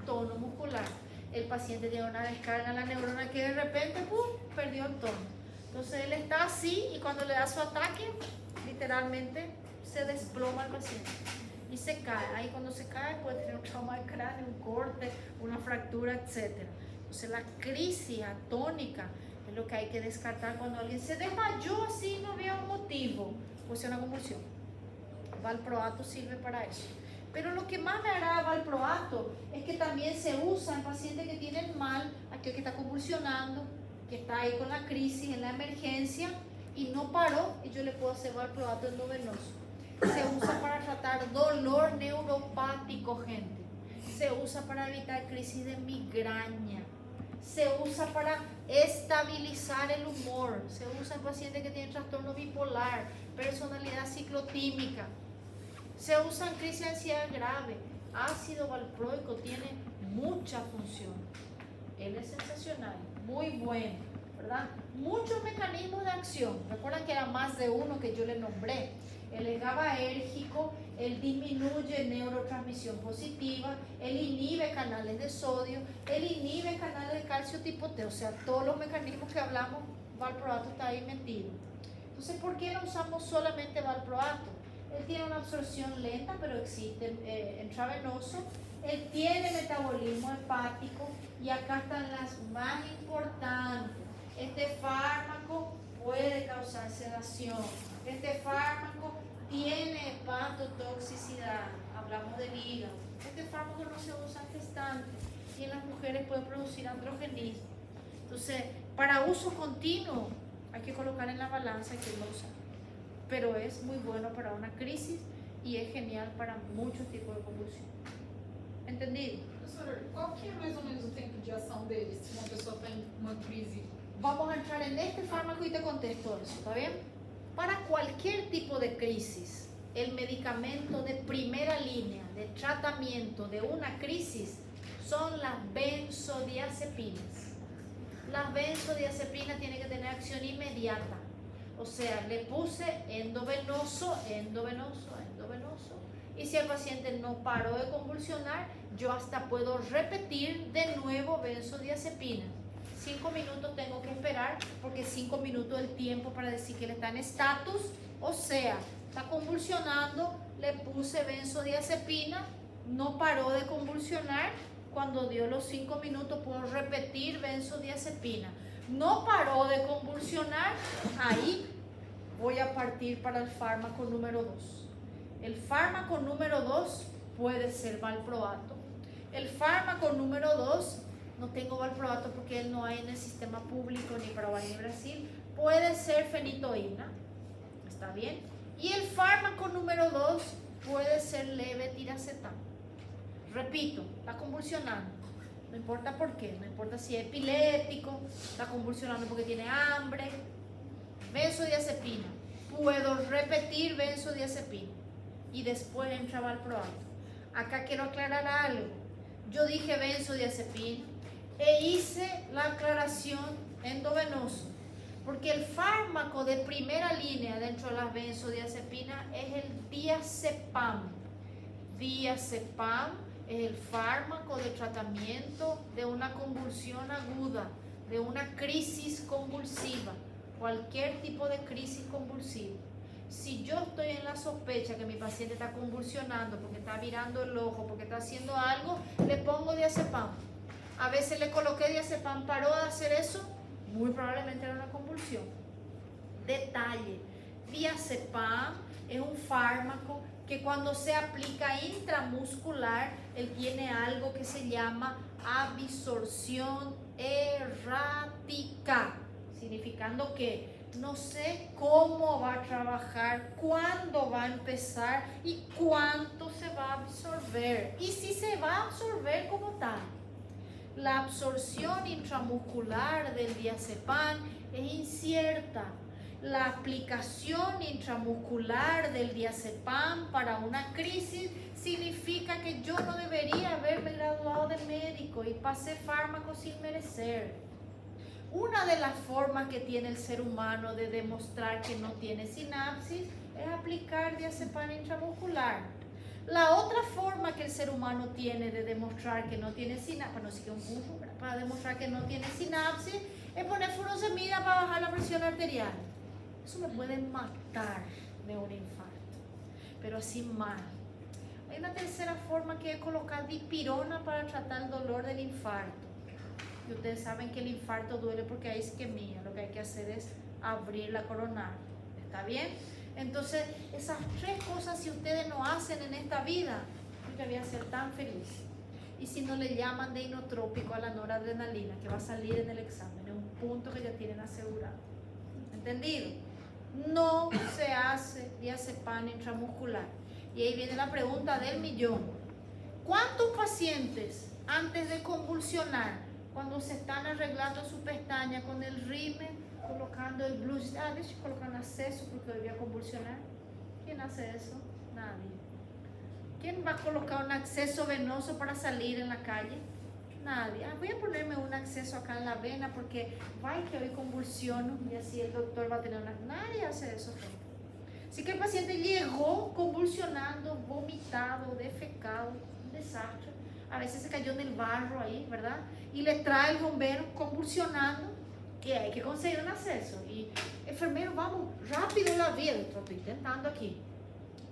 Speaker 1: tono muscular. El paciente tiene una descarga en la neurona que de repente perdió el tono. Entonces él está así y cuando le da su ataque, literalmente se desploma el paciente y se cae. Ahí cuando se cae puede tener un trauma de cráneo, un corte, una fractura, etc. Entonces la crisis atónica es lo que hay que descartar cuando alguien se desmayó así, no había un motivo, puede ser una convulsión. Valproato sirve para eso. Pero lo que más me agrada valproato es que también se usa en pacientes que tienen mal, aquel que está convulsionando, que está ahí con la crisis, en la emergencia y no paró, y yo le puedo hacer valproato endovenoso. Se usa para tratar dolor neuropático, gente. Se usa para evitar crisis de migraña. Se usa para estabilizar el humor. Se usa en pacientes que tienen trastorno bipolar, personalidad ciclotímica. Se usa en crisis de ansiedad grave. Ácido valproico tiene mucha función. Él es sensacional, muy bueno, ¿verdad? Muchos mecanismos de acción. Recuerdan que era más de uno que yo le nombré. Él es GABAérgico, él disminuye neurotransmisión positiva, él inhibe canales de sodio, él inhibe canales de calcio tipo T, o sea, todos los mecanismos que hablamos, valproato está ahí metido. Entonces, ¿por qué no usamos solamente valproato? Él tiene una absorción lenta, pero existe intravenoso. Él tiene metabolismo hepático y acá están las más importantes. Este fármaco puede causar sedación. Este fármaco tiene hepatotoxicidad. Hablamos del hígado. Este fármaco no se usa en gestantes y en las mujeres puede producir androgenismo. Entonces, para uso continuo hay que colocar en la balanza quién lo usa. Pero es muy bueno para una crisis y es genial para muchos tipos de convulsión. ¿Entendido?
Speaker 5: Professora, qual que é mais ou menos o tempo de ação dele se uma pessoa tem uma crise?
Speaker 1: Vamos a entrar en este fármaco y te contesto eso, ¿está bien? Para cualquier tipo de crisis, el medicamento de primera línea de tratamiento de una crisis son las benzodiazepinas. Las benzodiazepinas tienen que tener acción inmediata. O sea, le puse endovenoso, y si el paciente no paró de convulsionar, yo hasta puedo repetir de nuevo benzodiazepina. 5 minutos tengo que esperar, porque 5 minutos es el tiempo para decir que él está en estatus, o sea, está convulsionando, le puse benzodiazepina, no paró de convulsionar, cuando dio los 5 minutos puedo repetir benzodiazepina. No paró de convulsionar, ahí voy a partir para el fármaco número 2. El fármaco número 2 puede ser valproato. El fármaco número 2, no tengo valproato porque él no hay en el sistema público ni Paraguay ni Brasil, puede ser fenitoína, ¿está bien? Y el fármaco número 2 puede ser levetiracetam. Repito, está convulsionando. No importa por qué, no importa si es epiléptico, está convulsionando porque tiene hambre. Benzodiazepina. Puedo repetir benzodiazepina y después entra valproato. Acá quiero aclarar algo. Yo dije benzodiazepina e hice la aclaración endovenoso, porque el fármaco de primera línea dentro de las benzodiazepinas es el diazepam. Diazepam es el fármaco de tratamiento de una convulsión aguda, de una crisis convulsiva, cualquier tipo de crisis convulsiva. Si yo estoy en la sospecha que mi paciente está convulsionando porque está virando el ojo, porque está haciendo algo, le pongo diazepam. A veces le coloqué diazepam, paró de hacer eso, muy probablemente era una convulsión. Detalle, diazepam es un fármaco que cuando se aplica intramuscular, él tiene algo que se llama absorción errática, significando que no sé cómo va a trabajar, cuándo va a empezar y cuánto se va a absorber. Y si se va a absorber como tal. La absorción intramuscular del diazepam es incierta. La aplicación intramuscular del diazepam para una crisis significa que yo no debería haberme graduado de médico y pasé fármacos sin merecer. Una de las formas que tiene el ser humano de demostrar que no tiene sinapsis es aplicar diazepam intramuscular. La otra forma que el ser humano tiene de demostrar que no tiene sinapsis, para demostrar que no tiene sinapsis, es poner furosemida para bajar la presión arterial. Eso me puede matar de un infarto, pero así mal. Hay una tercera forma que es colocar dipirona para tratar el dolor del infarto. Y ustedes saben que el infarto duele porque hay isquemia. Lo que hay que hacer es abrir la coronaria. ¿Está bien? Entonces, esas tres cosas, si ustedes no hacen en esta vida, yo voy a ser tan feliz. Y si no le llaman de inotrópico a la noradrenalina, que va a salir en el examen, es un punto que ya tienen asegurado. ¿Entendido? No se hace diazepam intramuscular. Y ahí viene la pregunta del millón. ¿Cuántos pacientes antes de convulsionar, cuando se están arreglando su pestaña con el rímel, colocando el blush, deixa eu colocar un acceso porque hoy voy a convulsionar? ¿Quién hace eso? Nadie. ¿Quién va a colocar un acceso venoso para salir en la calle? Nadie. Voy a ponerme un acceso acá en la vena porque vaya que hoy convulsiono y así el doctor va a tener una... Nadie hace eso, gente. Así que el paciente llegó convulsionando, vomitado, defecado, un desastre. A veces se cayó en el barro ahí, ¿verdad? Y le trae el bombero convulsionando y hay que conseguir un acceso. Y enfermero, vamos, rápido en la vida. Estoy intentando aquí.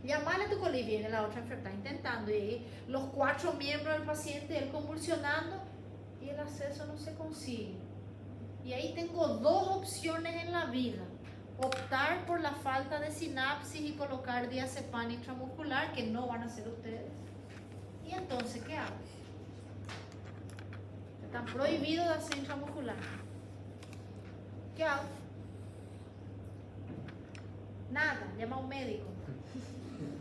Speaker 1: Llamarle a tu colega, viene la otra enfermera, está intentando. Y ahí, los 4 miembros del paciente, él convulsionando y el acceso no se consigue. Y ahí tengo 2 opciones en la vida. Optar por la falta de sinapsis y colocar diazepam intramuscular, que no van a hacer ustedes. Y entonces, ¿qué hago? Están prohibidos de hacer intramuscular. ¿Qué hago? Nada, llama a un médico.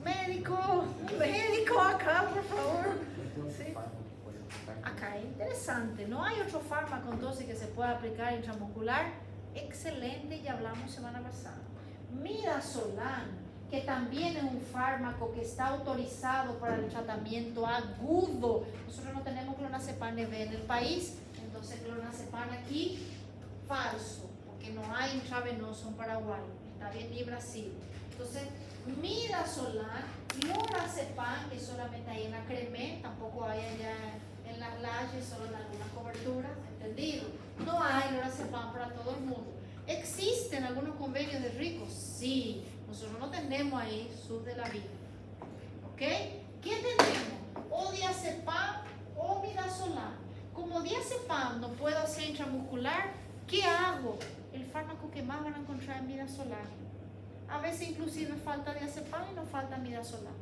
Speaker 1: Médico, acá, por favor. ¿Sí? Acá es interesante. No hay otro fármaco entonces que se pueda aplicar intramuscular. Excelente, ya hablamos semana pasada. Midazolam, que también es un fármaco que está autorizado para el tratamiento agudo. Nosotros no tenemos clonazepam en el país, entonces clonazepam aquí, falso, porque no hay intravenoso en Paraguay, está bien, ni Brasil. Entonces, midazolam, lorazepam, que solamente hay en la CREME, tampoco hay allá en las Lajes, solo en algunas coberturas, ¿entendido? No hay lorazepam para todo el mundo. ¿Existen algunos convenios de ricos? Sí. Nosotros no tenemos ahí sub de la vida. ¿Ok? ¿Qué tenemos? O diazepam o midazolam. Como diazepam no puedo hacer intramuscular, ¿qué hago? El fármaco que más van a encontrar es midazolam. A veces inclusive falta diazepam y no falta midazolam.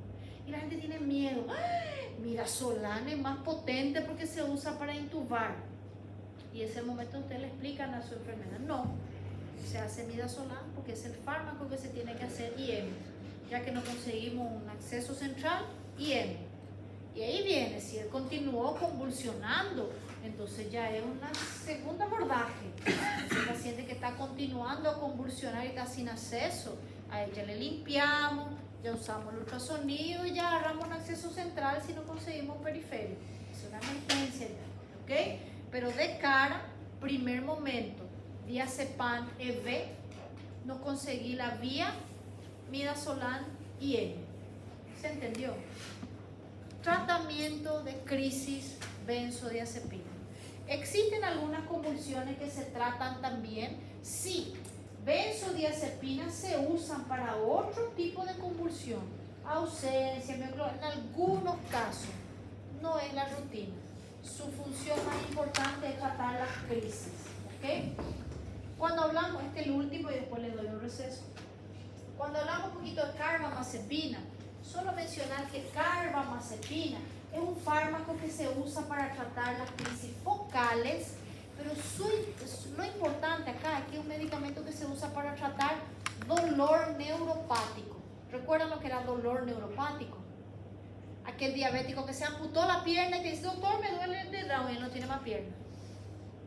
Speaker 1: Y la gente tiene miedo. ¡Ah! Midazolam es más potente porque se usa para intubar. Y en ese momento ustedes le explican a su enfermera. No. Se hace midazolam porque es el fármaco que se tiene que hacer IM, ya que no conseguimos un acceso central, IM. Y ahí viene, si él continuó convulsionando, entonces ya es un segundo abordaje. Ese paciente que está continuando a convulsionar y está sin acceso, a ella le limpiamos, ya usamos el ultrasonido y ya agarramos un acceso central si no conseguimos periférico. Es una emergencia ya, ¿ok? Pero de cara, primer momento, diazepam EV, no conseguí la vía midazolam IM. ¿Se entendió? Tratamiento de crisis benzodiazepina. ¿Existen algunas convulsiones que se tratan también? Sí, benzodiazepinas se usan para otro tipo de convulsión, ausencia, en algunos casos. No es la rutina. Su función más importante es tratar las crisis. ¿Ok? Cuando hablamos, este es el último y después le doy un receso. Cuando hablamos un poquito de carbamazepina, solo mencionar que carbamazepina es un fármaco que se usa para tratar las crisis focales, pero lo importante acá es que es un medicamento que se usa para tratar dolor neuropático. ¿Recuerdan lo que era dolor neuropático? Aquel diabético que se amputó la pierna y te dice, doctor, me duele el dedo, y él no tiene más pierna.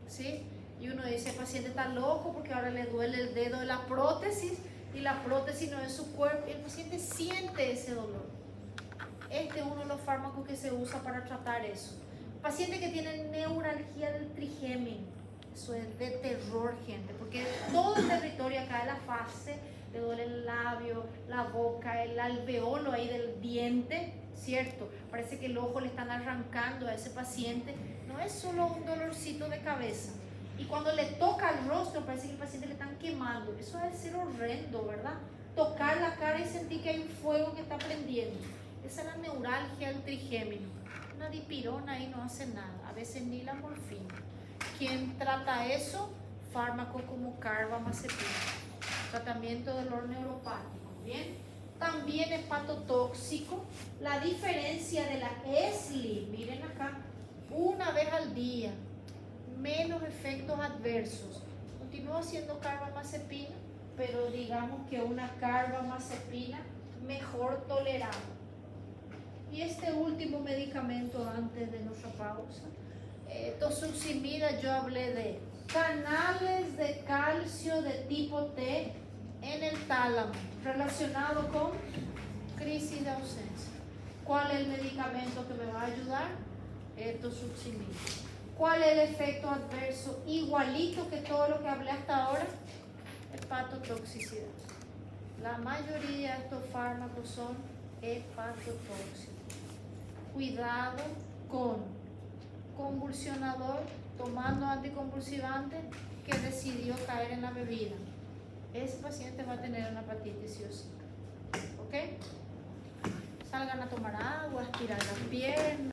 Speaker 1: ¿Sí? Y uno dice, el paciente está loco porque ahora le duele el dedo de la prótesis y la prótesis no es su cuerpo. Y el paciente siente ese dolor. Este es uno de los fármacos que se usa para tratar eso. Paciente que tiene neuralgia del trigémino. Eso es de terror, gente, porque todo el territorio acá de la fase, le duele el labio, la boca, el alveolo ahí del diente, ¿cierto? Parece que el ojo le están arrancando a ese paciente. No es solo un dolorcito de cabeza. Y cuando le toca el rostro, parece que el paciente le están quemando. Eso debe ser horrendo, ¿verdad? Tocar la cara y sentir que hay un fuego que está prendiendo. Esa es la neuralgia del trigémino. Una dipirona ahí no hace nada, a veces ni la morfina. ¿Quién trata eso? Fármacos como carbamazepina. Tratamiento de dolor neuropático. Bien. También hepatotóxico. La diferencia de la ESLI, miren acá, una vez al día, menos efectos adversos. Continúa siendo carbamazepina, pero digamos que una carbamazepina mejor tolerada. Y este último medicamento antes de nuestra pausa, tosuximida, yo hablé de canales de calcio de tipo T en el tálamo relacionado con crisis de ausencia. ¿Cuál es el medicamento que me va a ayudar? Tosuximida. ¿Cuál es el efecto adverso? Igualito que todo lo que hablé hasta ahora, hepatotoxicidad. La mayoría de estos fármacos son hepatotóxicos. Cuidado con convulsionador tomando anticonvulsivante que decidió caer en la bebida. Ese paciente va a tener una hepatitis sí o sí. ¿Ok? Salgan a tomar agua, estirar las piernas.